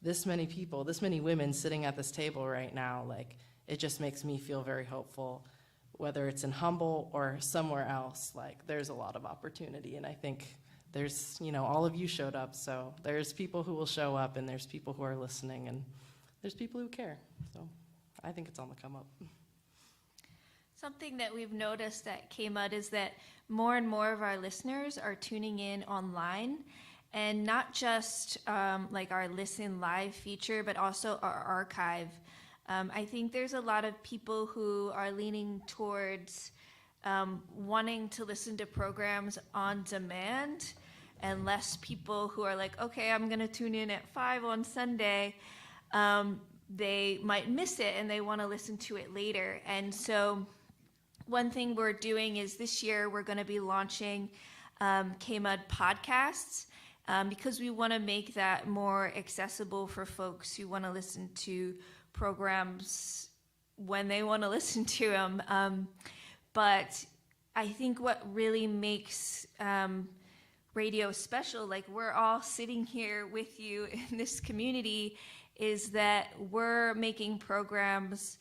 this many people, this many women sitting at this table right now, like, it just makes me feel very hopeful. Whether it's in Humboldt or somewhere else, like, there's a lot of opportunity. And I think there's, you know, all of you showed up, so there's people who will show up, and there's people who are listening, and there's people who care. So I think it's on the come up. Something that we've noticed at KMUD is that more and more of our listeners are tuning in online, and not just like our Listen Live feature, but also our archive. I think there's a lot of people who are leaning towards wanting to listen to programs on demand, and less people who are like, okay, I'm gonna tune in at 5 on Sunday. They might miss it and they wanna listen to it later. And so one thing we're doing is this year we're gonna be launching KMUD podcasts, because we wanna make that more accessible for folks who wanna listen to programs when they wanna listen to them. But I think what really makes radio special, like, we're all sitting here with you in this community, is that we're making programs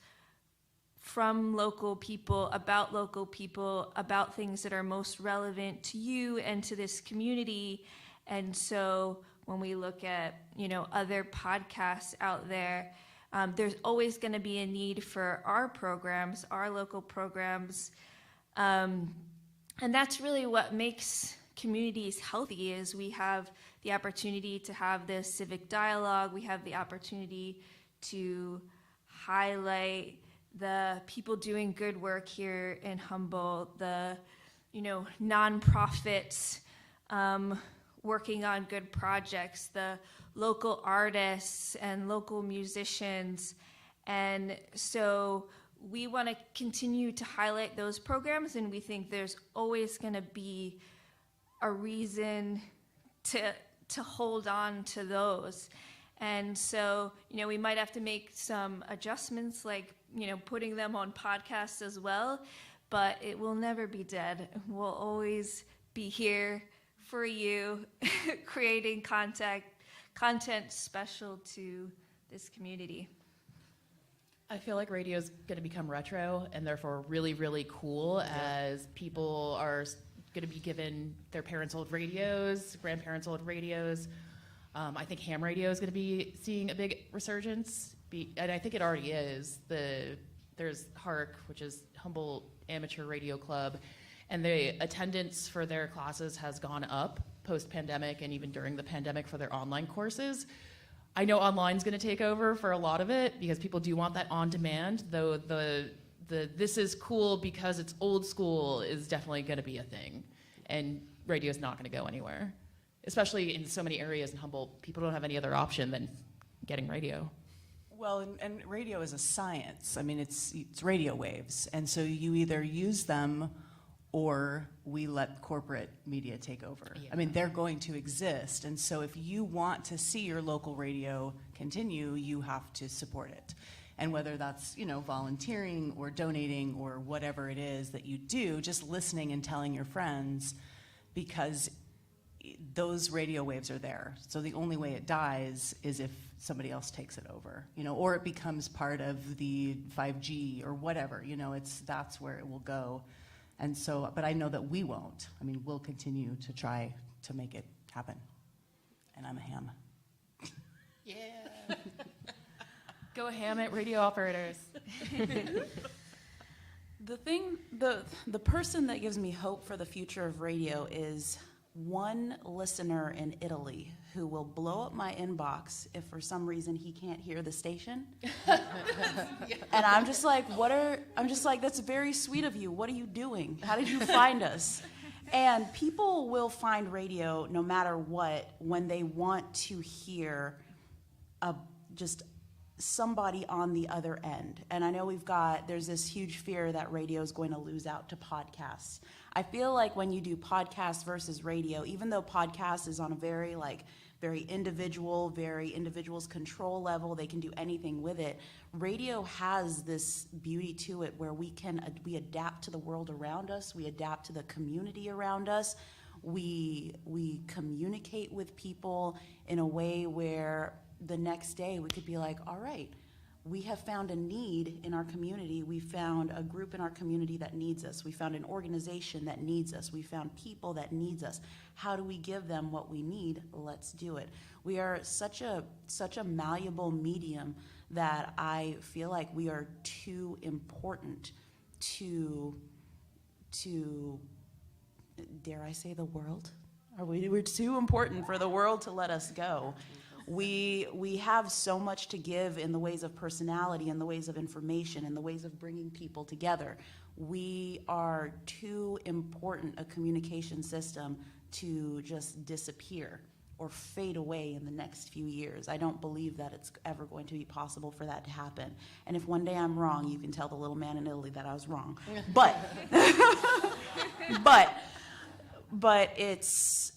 from local people, about things that are most relevant to you and to this community. And so when we look at, you know, other podcasts out there, there's always going to be a need for our programs, our local programs. And that's really what makes communities healthy, is we have the opportunity to have this civic dialogue. We have the opportunity to highlight the people doing good work here in Humboldt, the, you know, nonprofits working on good projects, the local artists and local musicians. And so we want to continue to highlight those programs, and we think there's always going to be a reason to hold on to those. And so, you know, we might have to make some adjustments, like, you know, putting them on podcasts as well, but it will never be dead. We'll always be here for you, creating content special to this community. I feel like radio is going to become retro and therefore really, really cool, as people are going to be given their parents' old radios, grandparents' old radios. I think ham radio is going to be seeing a big resurgence, and I think it already is. There's HARC, which is Humboldt Amateur Radio Club, and the attendance for their classes has gone up post-pandemic and even during the pandemic for their online courses. I know online's going to take over for a lot of it because people do want that on demand, though the this is cool because it's old school is definitely going to be a thing, and radio is not going to go anywhere, especially in so many areas in Humboldt. People don't have any other option than getting radio. Well, and radio is a science. I mean, it's radio waves, and so you either use them or we let corporate media take over. Yeah. I mean, they're going to exist, and so if you want to see your local radio continue, you have to support it. And whether that's, you know, volunteering or donating or whatever it is that you do, just listening and telling your friends, because those radio waves are there. So the only way it dies is if somebody else takes it over, you know, or it becomes part of the 5G or whatever, you know, that's where it will go. And so, but I know that we won't. I mean, we'll continue to try to make it happen. And I'm a ham. Yeah. Go ham it, radio operators. The person that gives me hope for the future of radio is one listener in Italy who will blow up my inbox if for some reason he can't hear the station. And I'm just like, that's very sweet of you. What are you doing? How did you find us? And people will find radio no matter what when they want to hear just somebody on the other end. And I know there's this huge fear that radio is going to lose out to podcasts. I feel like when you do podcast versus radio, even though podcast is on a very individual's control level, they can do anything with it. Radio has this beauty to it where we adapt to the world around us, we adapt to the community around us, we communicate with people in a way where the next day we could be like, all right, we have found a need in our community. We found a group in our community that needs us. We found an organization that needs us. We found people that needs us. How do we give them what we need? Let's do it. We are such a malleable medium that I feel like we are too important to dare I say the world? We're too important for the world to let us go. We have so much to give in the ways of personality, in the ways of information, in the ways of bringing people together. We are too important a communication system to just disappear or fade away in the next few years. I don't believe that it's ever going to be possible for that to happen. And if one day I'm wrong, you can tell the little man in Italy that I was wrong. But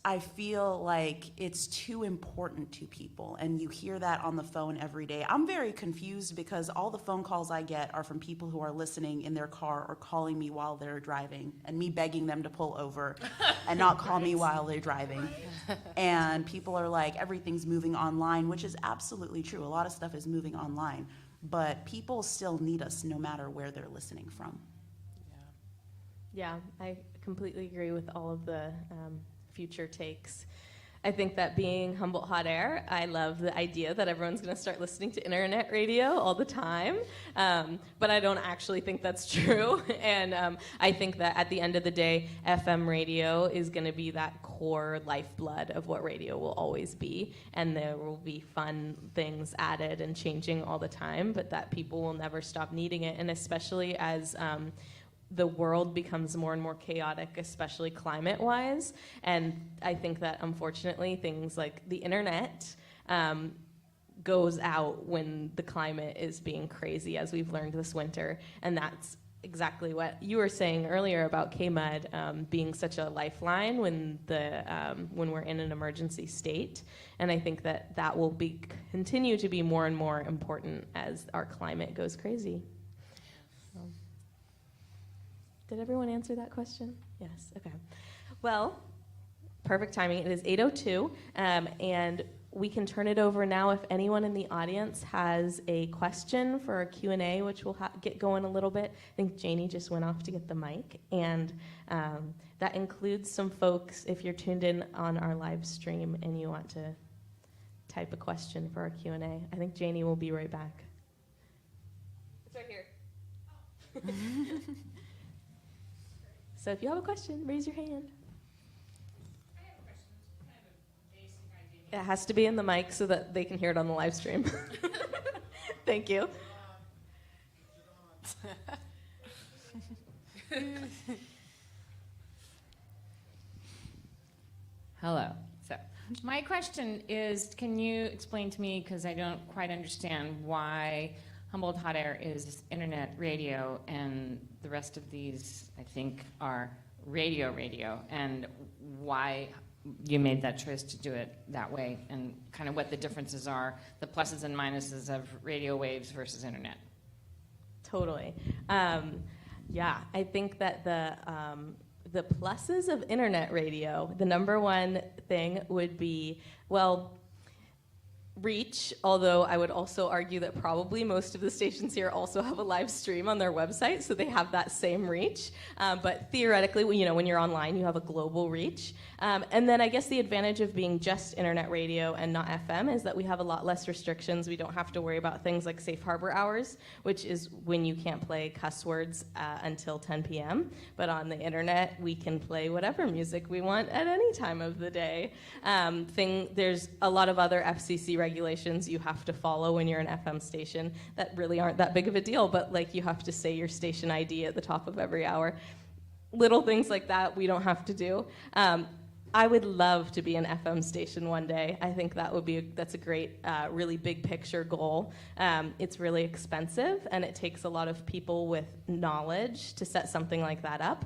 I feel like it's too important to people, and you hear that on the phone every day. I'm very confused because all the phone calls I get are from people who are listening in their car or calling me while they're driving, and me begging them to pull over and not call me while they're driving. And people are like, everything's moving online, which is absolutely true. A lot of stuff is moving online, but people still need us no matter where they're listening from. Yeah, I completely agree with all of the future takes. I think that being Humboldt Hot Air, I love the idea that everyone's going to start listening to internet radio all the time, but I don't actually think that's true. And I think that at the end of the day, FM radio is going to be that core lifeblood of what radio will always be, and there will be fun things added and changing all the time, but that people will never stop needing it, and especially as the world becomes more and more chaotic, especially climate-wise. And I think that, unfortunately, things like the internet goes out when the climate is being crazy, as we've learned this winter. And that's exactly what you were saying earlier about KMUD being such a lifeline when we're in an emergency state. And I think that will continue to be more and more important as our climate goes crazy. Did everyone answer that question? Yes, okay. Well, perfect timing. It is 8:02, and we can turn it over now if anyone in the audience has a question for a Q&A, which we'll get going a little bit. I think Janie just went off to get the mic, and that includes some folks, if you're tuned in on our live stream and you want to type a question for our Q&A. I think Janie will be right back. It's right here. So if you have a question, raise your hand. I have a question. It's kind of a basic idea. It has to be in the mic so that they can hear it on the live stream. Thank you. Hello. So my question is, can you explain to me, because I don't quite understand why Humboldt Hot Air is internet radio and the rest of these, I think, are radio, and why you made that choice to do it that way, and kind of what the differences are, the pluses and minuses of radio waves versus internet. Totally. Yeah, I think that the pluses of internet radio, the number one thing would be, well, reach, although I would also argue that probably most of the stations here also have a live stream on their website, so they have that same reach. But theoretically, when you're online, you have a global reach. And then I guess the advantage of being just internet radio and not FM is that we have a lot less restrictions. We don't have to worry about things like safe harbor hours, which is when you can't play cuss words until 10 p.m. But on the internet, we can play whatever music we want at any time of the day. There's a lot of other FCC regulations you have to follow when you're an FM station that really aren't that big of a deal, but like you have to say your station ID at the top of every hour. Little things like that we don't have to do. I would love to be an FM station one day. I think that's a great, really big picture goal. It's really expensive, and it takes a lot of people with knowledge to set something like that up.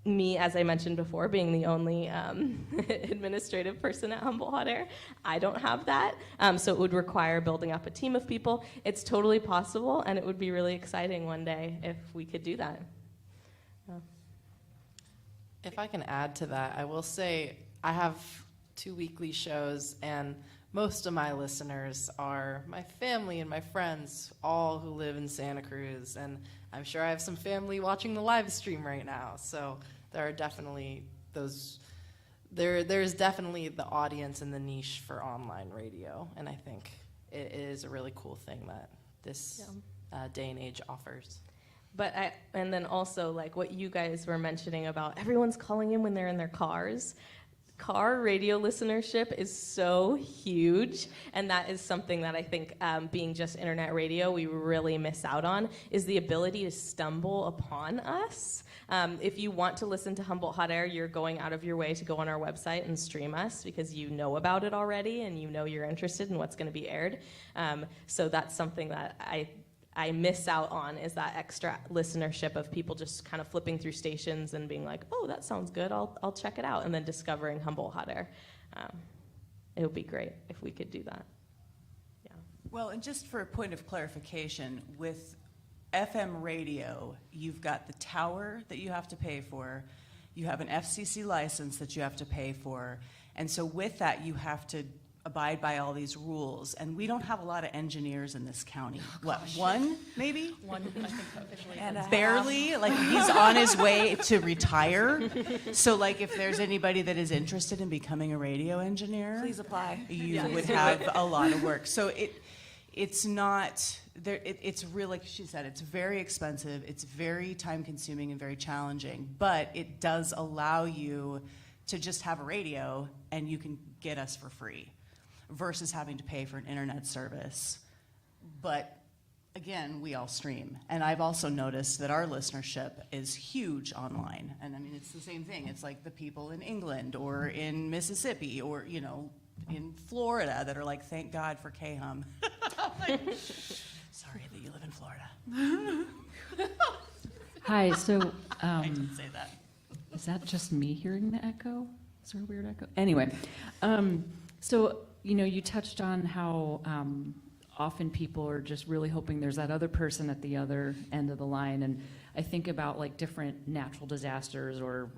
Me, as I mentioned before, being the only administrative person at Humboldt Hot Air, I don't have that. So it would require building up a team of people. It's totally possible, and it would be really exciting one day if we could do that. If I can add to that, I will say I have 2 weekly shows, and most of my listeners are my family and my friends, all who live in Santa Cruz, and I'm sure I have some family watching the live stream right now. So there are definitely there's definitely the audience and the niche for online radio, and I think it is a really cool thing that this day and age offers. And then also, like what you guys were mentioning about everyone's calling in when they're in their cars. Car radio listenership is so huge, and that is something that I think being just internet radio, we really miss out on, is the ability to stumble upon us. If you want to listen to Humboldt Hot Air, you're going out of your way to go on our website and stream us because you know about it already and you know you're interested in what's going to be aired. So that's something that I miss out on, is that extra listenership of people just kind of flipping through stations and being like, oh, that sounds good, I'll check it out, and then discovering Humboldt Hot Air. It would be great if we could do that. Yeah. Well, and just for a point of clarification, with FM radio, you've got the tower that you have to pay for, you have an FCC license that you have to pay for, and so with that, you have to abide by all these rules, and we don't have a lot of engineers in this county. What, one, maybe? One, I think officially. And barely, like he's on his way to retire. So like if there's anybody that is interested in becoming a radio engineer, Please apply. you would have a lot of work. So it's not, it's really, like she said, it's very expensive, it's very time consuming and very challenging, but it does allow you to just have a radio and you can get us for free, versus having to pay for an internet service. But again, we all stream. And I've also noticed that our listenership is huge online. And I mean, it's the same thing. It's like the people in England or in Mississippi or, in Florida that are like, thank God for KHUM. Like, sorry that you live in Florida. Hi, so I didn't say that. is that just me hearing the echo? Is there a weird echo? Anyway, so you touched on how often people are just really hoping there's that other person at the other end of the line, and I think about like different natural disasters or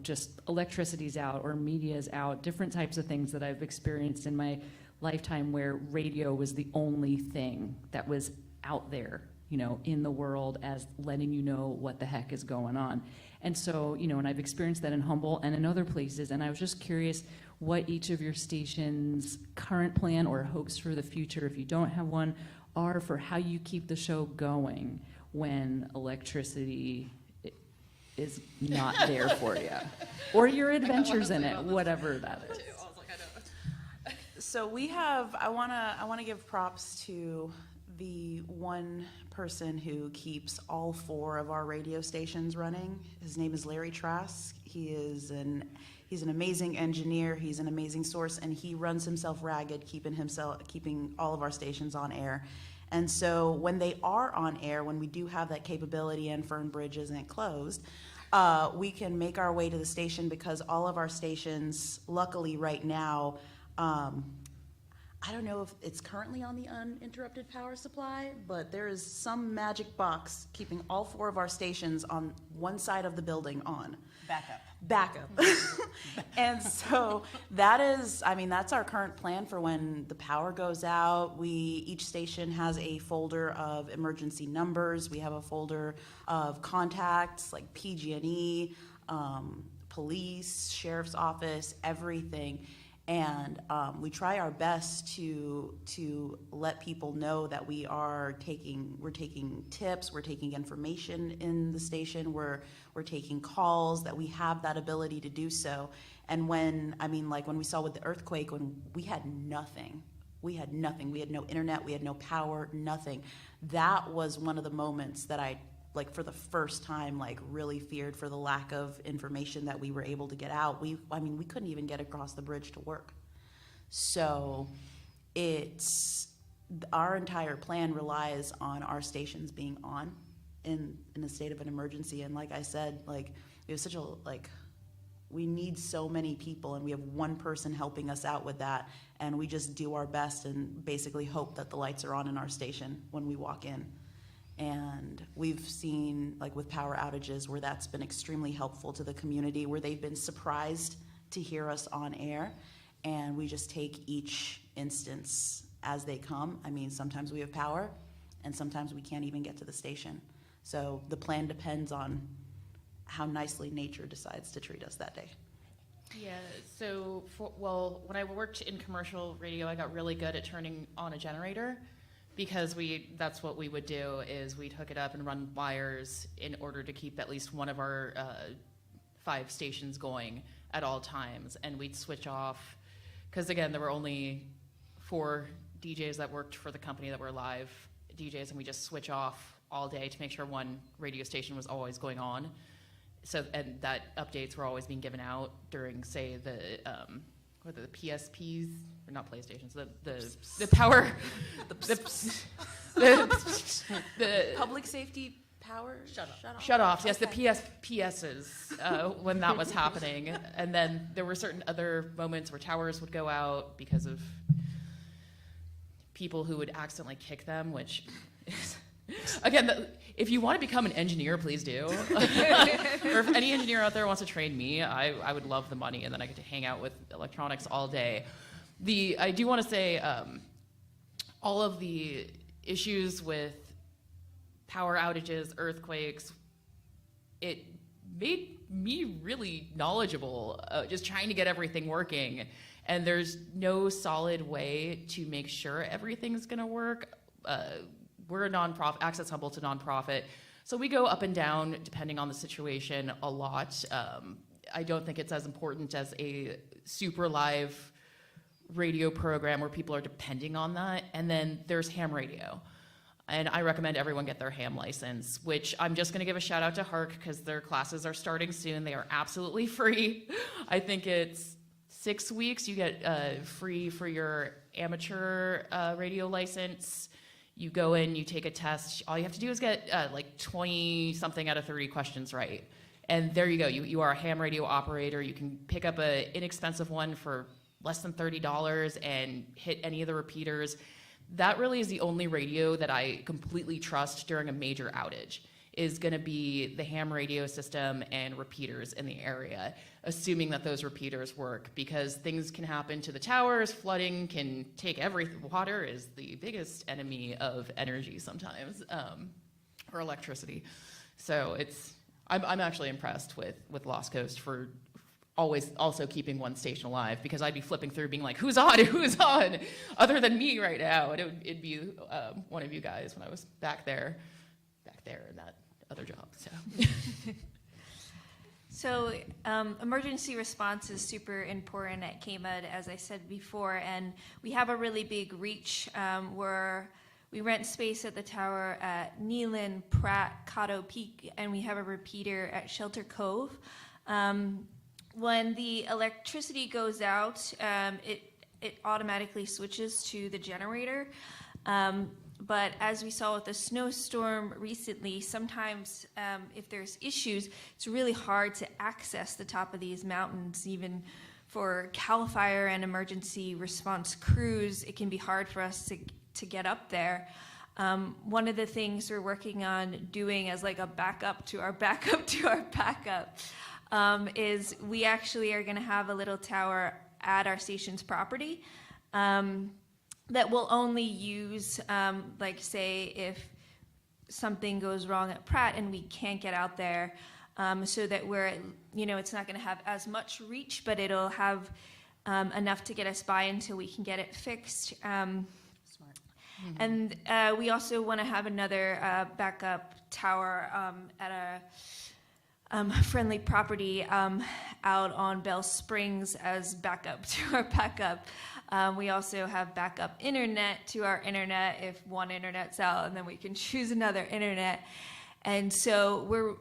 just electricity's out or media's out, different types of things that I've experienced in my lifetime where radio was the only thing that was out there, in the world as letting you know what the heck is going on. And so, and I've experienced that in Humboldt and in other places, and I was just curious what each of your station's current plan or hopes for the future, if you don't have one, are for how you keep the show going when electricity is not there for you, or your adventures in it, whatever that is. So we have, I wanna give props to the one person who keeps all 4 of our radio stations running. His name is Larry Trask. He's an amazing engineer, he's an amazing source, and he runs himself ragged, keeping all of our stations on air. And so when they are on air, when we do have that capability and Fern Bridge isn't closed, we can make our way to the station because all of our stations, luckily right now, I don't know if it's currently on the uninterrupted power supply, but there is some magic box keeping all 4 of our stations on one side of the building on. Backup. And so that is, I mean, that's our current plan for when the power goes out. Each station has a folder of emergency numbers. We have a folder of contacts like PG&E, police, sheriff's office, everything. And we try our best to let people know that we're taking tips, we're taking information in the station, we're taking calls, that we have that ability to do so. And when we saw with the earthquake, when we had nothing, we had no internet, we had no power, nothing. That was one of the moments that I, for the first time, really feared for the lack of information that we were able to get out. We couldn't even get across the bridge to work. So our entire plan relies on our stations being on in a state of an emergency. And like I said, we have we need so many people, and we have one person helping us out with that, and we just do our best and basically hope that the lights are on in our station when we walk in. And we've seen, with power outages, where that's been extremely helpful to the community, where they've been surprised to hear us on air, and we just take each instance as they come. Sometimes we have power, and sometimes we can't even get to the station. So the plan depends on how nicely nature decides to treat us that day. Yeah, so, when I worked in commercial radio, I got really good at turning on a generator, because that's what we would do, is we'd hook it up and run wires in order to keep at least one of our 5 stations going at all times. And we'd switch off, because again, there were only 4 DJs that worked for the company that were live DJs, and we just switch off all day to make sure one radio station was always going on. So, and that updates were always being given out during, say, the PSPs, or not PlayStations, the power, the Public safety power shut-offs, yes, Okay. the PSs, when that was happening. And then there were certain other moments where towers would go out because of people who would accidentally kick them, which is, again, if you want to become an engineer, please do. Or if any engineer out there wants to train me, I would love the money, and then I get to hang out with electronics all day. I do want to say all of the issues with power outages, earthquakes, it made me really knowledgeable, just trying to get everything working. And there's no solid way to make sure everything's going to work. We're a nonprofit, Access Humboldt's a nonprofit, so we go up and down depending on the situation a lot. I don't think it's as important as a super live radio program where people are depending on that. And then there's ham radio. And I recommend everyone get their ham license, which I'm just going to give a shout out to Hark because their classes are starting soon. They are absolutely free. I think it's 6 weeks. You get free for your amateur radio license. You go in, you take a test. All you have to do is get 20 something out of 30 questions right. And there you go. You are a ham radio operator. You can pick up an inexpensive one for less than $30 and hit any of the repeaters. That really is the only radio that I completely trust during a major outage, is going to be the ham radio system and repeaters in the area, assuming that those repeaters work, because things can happen to the towers, flooding can take everything. Water is the biggest enemy of energy sometimes, or electricity. So I'm actually impressed with Lost Coast for always also keeping one station alive, because I'd be flipping through being like, who's on? Who's on? Other than me right now. And it'd be one of you guys when I was back there in that other job. So emergency response is super important at KMUD, as I said before, and we have a really big reach where we rent space at the tower at Neelan, Pratt, Cotto Peak, and we have a repeater at Shelter Cove. When the electricity goes out, it automatically switches to the generator. But as we saw with the snowstorm recently, sometimes if there's issues, it's really hard to access the top of these mountains. Even for CAL FIRE and emergency response crews, it can be hard for us to get up there. One of the things we're working on doing as like a backup to our backup to our backup is we actually are going to have a little tower at our station's property that we'll only use, like say if something goes wrong at Pratt and we can't get out there, so that we're, it's not going to have as much reach, but it'll have enough to get us by until we can get it fixed. Smart. And we also want to have another backup tower at a friendly property out on Bell Springs as backup to our backup. We also have backup internet to our internet if one internet's out, and then we can choose another internet. And so we're,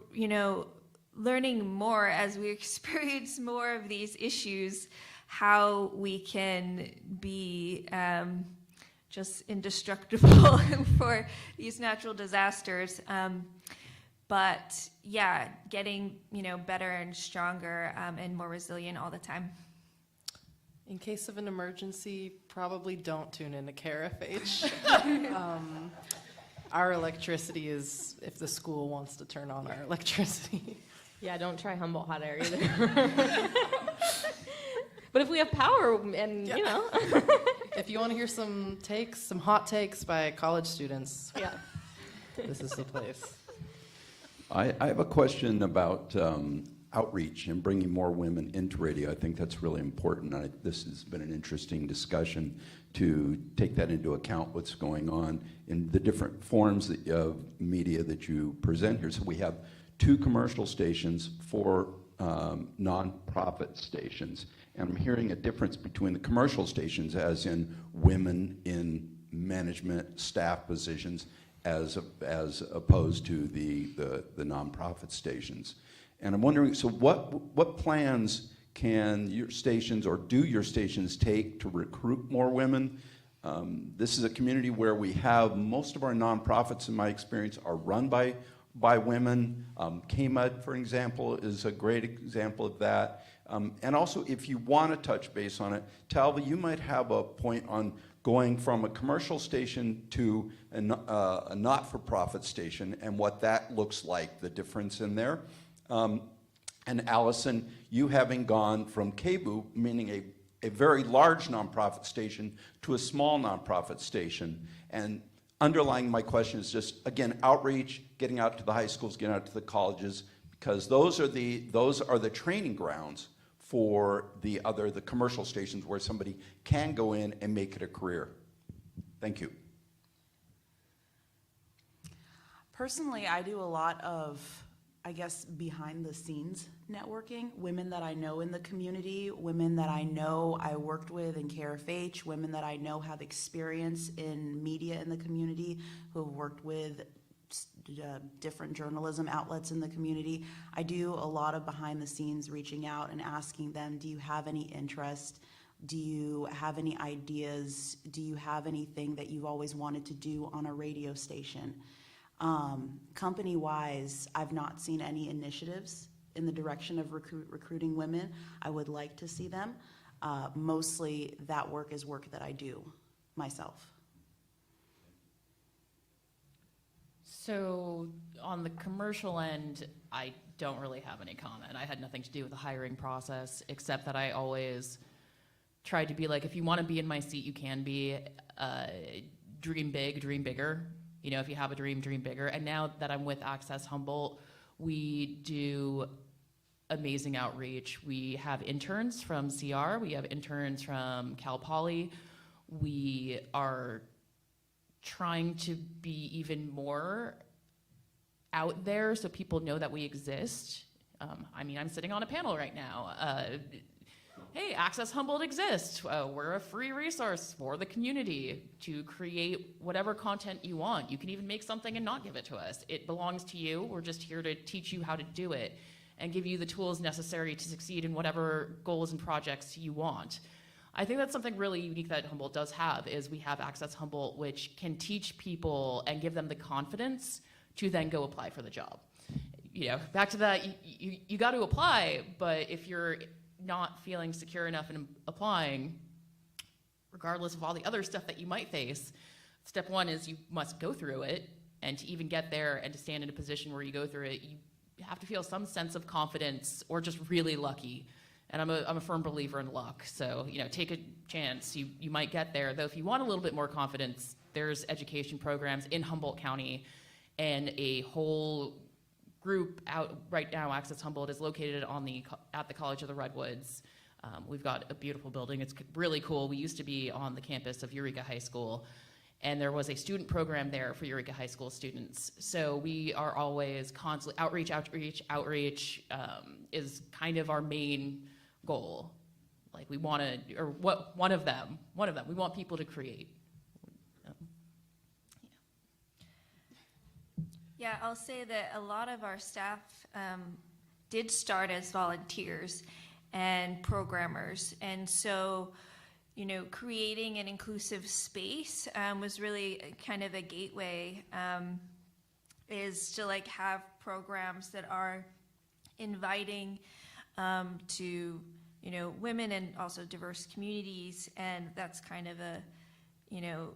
learning more as we experience more of these issues, how we can be just indestructible for these natural disasters. But yeah, getting, better and stronger and more resilient all the time. In case of an emergency, probably don't tune into KRFH. Our electricity is if the school wants to turn on our electricity. Yeah, don't try Humboldt Hot Air either. But if we have power and, If you want to hear some hot takes by college students, yeah. this is the place. I have a question about outreach and bringing more women into radio. I think that's really important. This has been an interesting discussion to take that into account, what's going on in the different forms of media that you present here. So we have 2 commercial stations, 4 nonprofit stations. And I'm hearing a difference between the commercial stations, as in women in management staff positions, as opposed to the nonprofit stations. And I'm wondering, so what plans can your stations or do your stations take to recruit more women? This is a community where we have most of our nonprofits, in my experience, are run by women. KMUD, for example, is a great example of that. And also, if you want to touch base on it, Talvi, you might have a point on going from a commercial station to a not-for-profit station and what that looks like, the difference in there. And Alison, you having gone from KBU, meaning a very large nonprofit station, to a small nonprofit station. And underlying my question is just, again, outreach, getting out to the high schools, getting out to the colleges, because those are the training grounds for the commercial stations where somebody can go in and make it a career. Thank you. Personally, I do a lot of, behind the scenes networking. Women that I know in the community, women that I know I worked with in KRFH, women that I know have experience in media in the community, who have worked with different journalism outlets in the community. I do a lot of behind the scenes reaching out and asking them, do you have any interest? Do you have any ideas? Do you have anything that you've always wanted to do on a radio station? Company-wise, I've not seen any initiatives in the direction of recruiting women. I would like to see them. Mostly that work is work that I do myself. So on the commercial end, I don't really have any comment. I had nothing to do with the hiring process, except that I always tried to be like, if you want to be in my seat, you can be. Dream big, dream bigger. If you have a dream, dream bigger. And now that I'm with Access Humboldt, we do amazing outreach. We have interns from CR. We have interns from Cal Poly. We are trying to be even more out there so people know that we exist. I'm sitting on a panel right now. Hey, Access Humboldt exists. We're a free resource for the community to create whatever content you want. You can even make something and not give it to us. It belongs to you. We're just here to teach you how to do it and give you the tools necessary to succeed in whatever goals and projects you want. I think that's something really unique that Humboldt does have, is we have Access Humboldt, which can teach people and give them the confidence to then go apply for the job. You know, back to that, you got to apply, but if you're not feeling secure enough in applying, regardless of all the other stuff that you might face, step one is you must go through it, and to even get there and to stand in a position where you go through it, you have to feel some sense of confidence or just really lucky. And I'm a firm believer in luck. So, you know, take a chance. You might get there. Though if you want a little bit more confidence, there's education programs in Humboldt County, and a whole group out right now. Access Humboldt is located at the College of the Redwoods. We've got a beautiful building. It's really cool. We used to be on the campus of Eureka High School, and there was a student program there for Eureka High School students. So we are always constantly outreach is kind of our main goal. Like we want to, or what one of them, we want people to create. Yeah, I'll say that a lot of our staff did start as volunteers and programmers, and so, you know, creating an inclusive space was really kind of a gateway, is to like have programs that are inviting to, you know, women and also diverse communities, and that's kind of a, you know,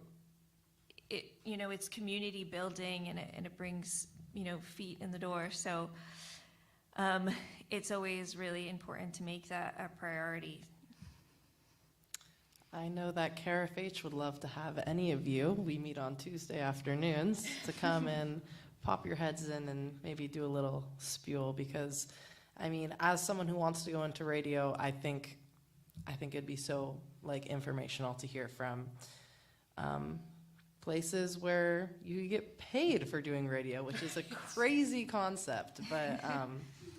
it's community building, and it brings, you know, feet in the door. So it's always really important to make that a priority. I know that KRFH would love to have any of you, we meet on Tuesday afternoons, to come and pop your heads in and maybe do a little spiel, because, I mean, as someone who wants to go into radio, I think it'd be so, like, informational to hear from places where you get paid for doing radio, which is a crazy concept, but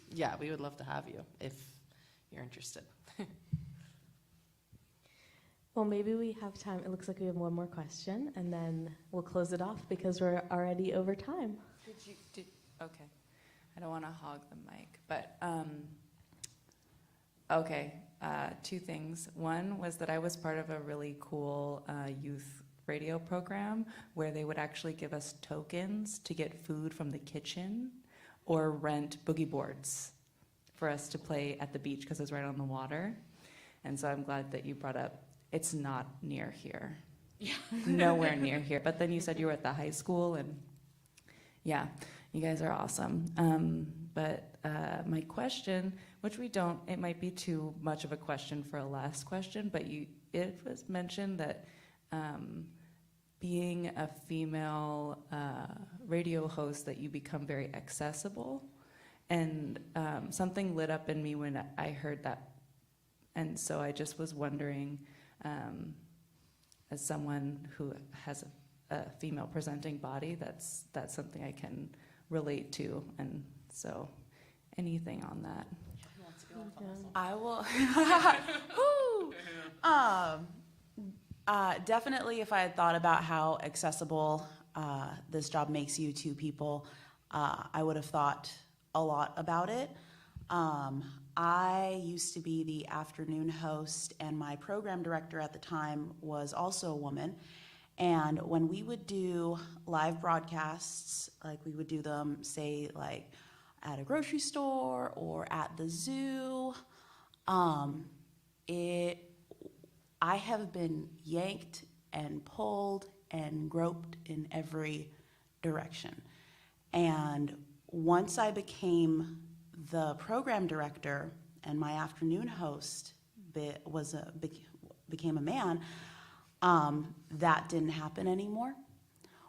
yeah, we would love to have you if you're interested. Well, maybe we have time. It looks like we have one more question, and then we'll close it off because we're already over time. Okay. I don't want to hog the mic, but okay. Two things. One was that I was part of a really cool youth radio program where they would actually give us tokens to get food from the kitchen or rent boogie boards for us to play at the beach because it was right on the water. And so I'm glad that you brought up, it's not near here. Yeah. Nowhere near here. But then you said you were at the high school, and yeah, you guys are awesome. But my question, which it might be too much of a question for a last question, but it was mentioned that being a female radio host, that you become very accessible, and something lit up in me when I heard that, and so I just was wondering, as someone who has a female presenting body, that's something I can relate to, and so anything on that? Who wants to go off on this one? I will. Definitely, if I had thought about how accessible this job makes you to people, I would have thought a lot about it. I used to be the afternoon host, and my program director at the time was also a woman. And when we would do live broadcasts, like we would do them, say, like at a grocery store or at the zoo, I have been yanked and pulled and groped in every direction. And once I became the program director and my afternoon host became a man, that didn't happen anymore.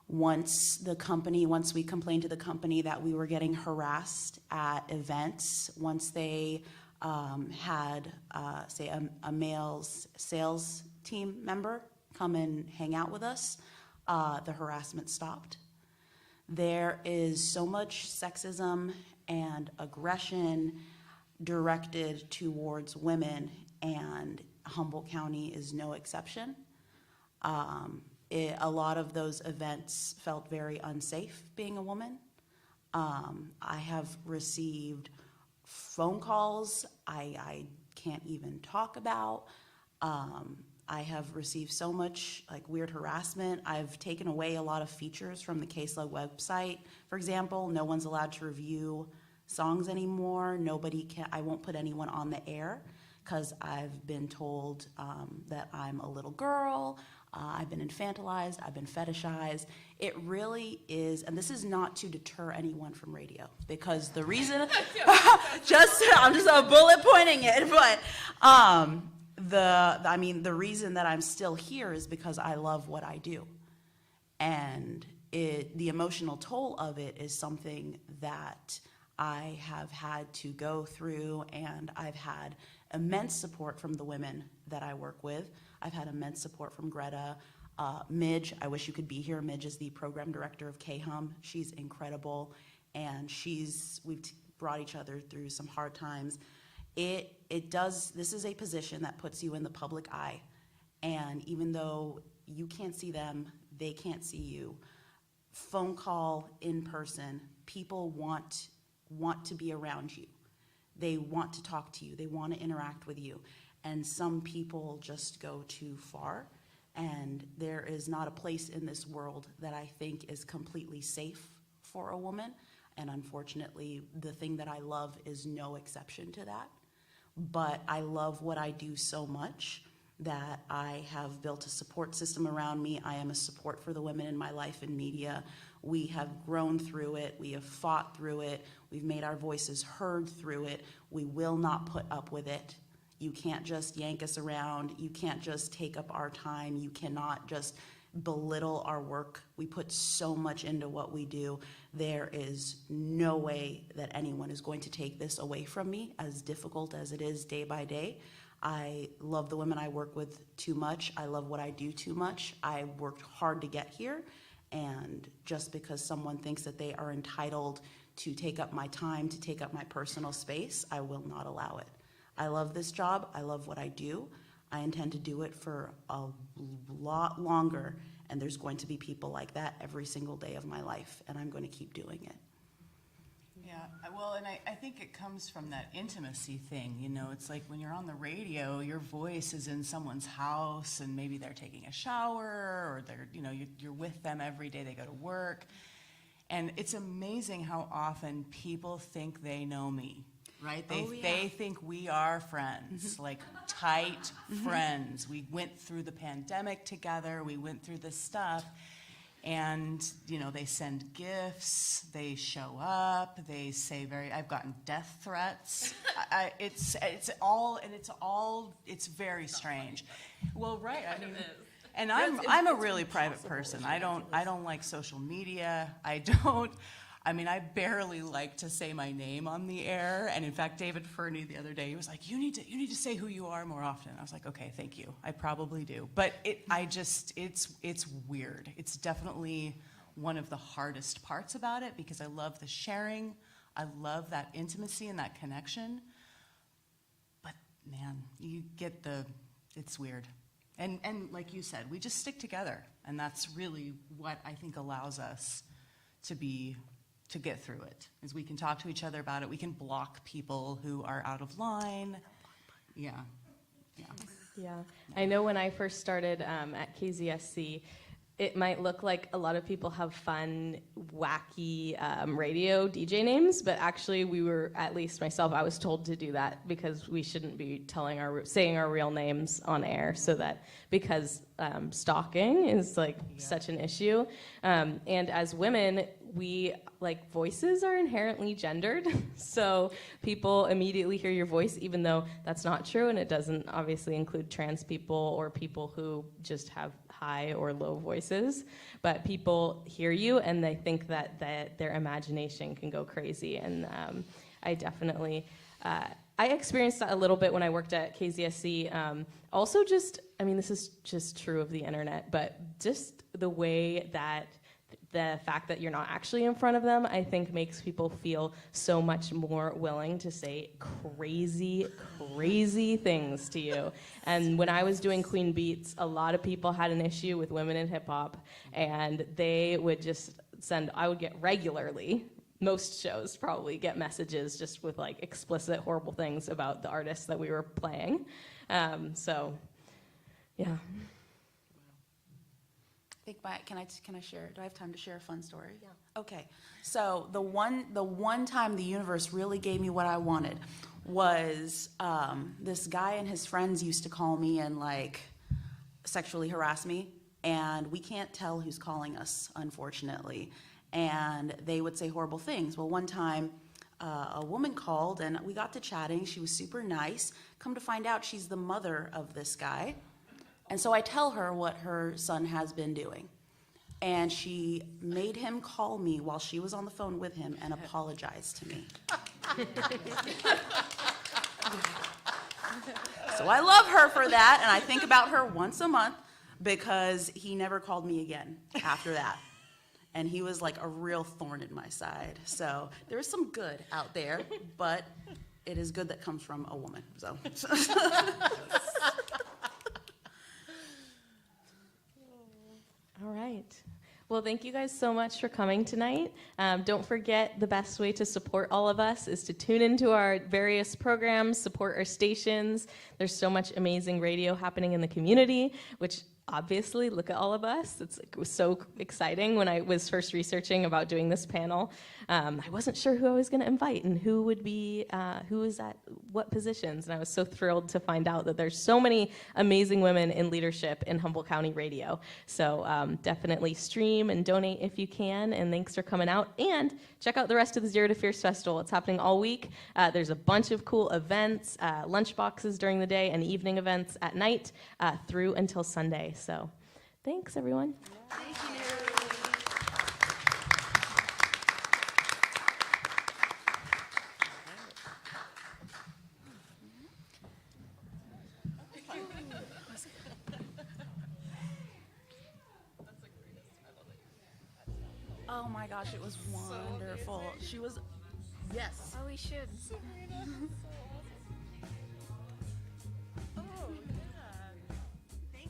Once we complained to the company that we were getting harassed at events, once they had, say, a male sales team member come and hang out with us, the harassment stopped. There is so much sexism and aggression directed towards women, and Humboldt County is no exception. A lot of those events felt very unsafe being a woman. I have received phone calls I can't even talk about. I have received so much like weird harassment. I've taken away a lot of features from the KSLG website. For example, no one's allowed to review songs anymore. I won't put anyone on the air because I've been told that I'm a little girl. I've been infantilized, I've been fetishized. It really is, and this is not to deter anyone from radio, because the reason, I'm just bullet pointing it, but the reason that I'm still here is because I love what I do. And the emotional toll of it is something that I have had to go through, and I've had immense support from the women that I work with. I've had immense support from Greta. Midge, I wish you could be here. Midge is the program director of KHUM. She's incredible, and we've brought each other through some hard times. This is a position that puts you in the public eye, and even though you can't see them, they can't see you. Phone call, in person, people want to be around you. They want to talk to you. They want to interact with you. And some people just go too far. And there is not a place in this world that I think is completely safe for a woman. And unfortunately, the thing that I love is no exception to that. But I love what I do so much that I have built a support system around me. I am a support for the women in my life in media. We have grown through it. We have fought through it. We've made our voices heard through it. We will not put up with it. You can't just yank us around. You can't just take up our time. You cannot just belittle our work. We put so much into what we do. There is no way that anyone is going to take this away from me, as difficult as it is day by day. I love the women I work with too much. I love what I do too much. I worked hard to get here, and just because someone thinks that they are entitled to take up my time, to take up my personal space, I will not allow it. I love this job. I love what I do. I intend to do it for a lot longer, and there's going to be people like that every single day of my life, and I'm going to keep doing it. Yeah, well, and I think it comes from that intimacy thing. You know, it's like when you're on the radio, your voice is in someone's house, and maybe they're taking a shower, or you're with them every day they go to work. And it's amazing how often people think they know me, right? They think we are friends, like tight friends. We went through the pandemic together, we went through this stuff. And, they send gifts, they show up, they say I've gotten death threats. It's very strange. Well, right, I mean, and I'm a really private person. I don't like social media. I barely like to say my name on the air. And in fact, David Fernie the other day, he was like, you need to say who you are more often. I was like, okay, thank you. I probably do. But it's weird. It's definitely one of the hardest parts about it, because I love the sharing. I love that intimacy and that connection. But man, it's weird. And like you said, we just stick together. And that's really what I think allows us to get through it, is we can talk to each other about it. We can block people who are out of line. Yeah. I know when I first started at KZSC, it might look like a lot of people have fun, wacky radio DJ names, but actually we were, at least myself, I was told to do that because we shouldn't be saying our real names on air, because stalking is such an issue. And as women, voices are inherently gendered, so people immediately hear your voice, even though that's not true, and it doesn't obviously include trans people or people who just have high or low voices, but people hear you and they think that their imagination can go crazy. And I definitely, I experienced that a little bit when I worked at KZSC. Also this is just true of the internet, but just the way that the fact that you're not actually in front of them, I think makes people feel so much more willing to say crazy, crazy things to you. And when I was doing Queen Beats, a lot of people had an issue with women in hip hop, and they would just I would get regularly, most shows probably get messages just with explicit, horrible things about the artists that we were playing. So Yeah. Can I share? Do I have time to share a fun story? Yeah. Okay. So the one time the universe really gave me what I wanted was this guy and his friends used to call me and like sexually harass me, and we can't tell who's calling us, unfortunately. And they would say horrible things. Well, one time a woman called and we got to chatting. She was super nice. Come to find out, she's the mother of this guy. And so I tell her what her son has been doing. And she made him call me while she was on the phone with him and apologize to me. So I love her for that, and I think about her once a month because he never called me again after that. And he was like a real thorn in my side. So there is some good out there, but it is good that comes from a woman. So. All right. Well, thank you guys so much for coming tonight. Don't forget, the best way to support all of us is to tune into our various programs, support our stations. There's so much amazing radio happening in the community, which obviously, look at all of us. It was so exciting when I was first researching about doing this panel. I wasn't sure who I was going to invite and who would be, who was at what positions. And I was so thrilled to find out that there's so many amazing women in leadership in Humboldt County Radio. So definitely stream and donate if you can. And thanks for coming out. And check out the rest of the Zero to Fierce Festival. It's happening all week. There's a bunch of cool events, lunch boxes during the day and evening events at night through until Sunday. So thanks, everyone. Thank you. Oh my gosh, it was wonderful. She was, yes. Oh, we should.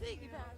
Thank you, Pat.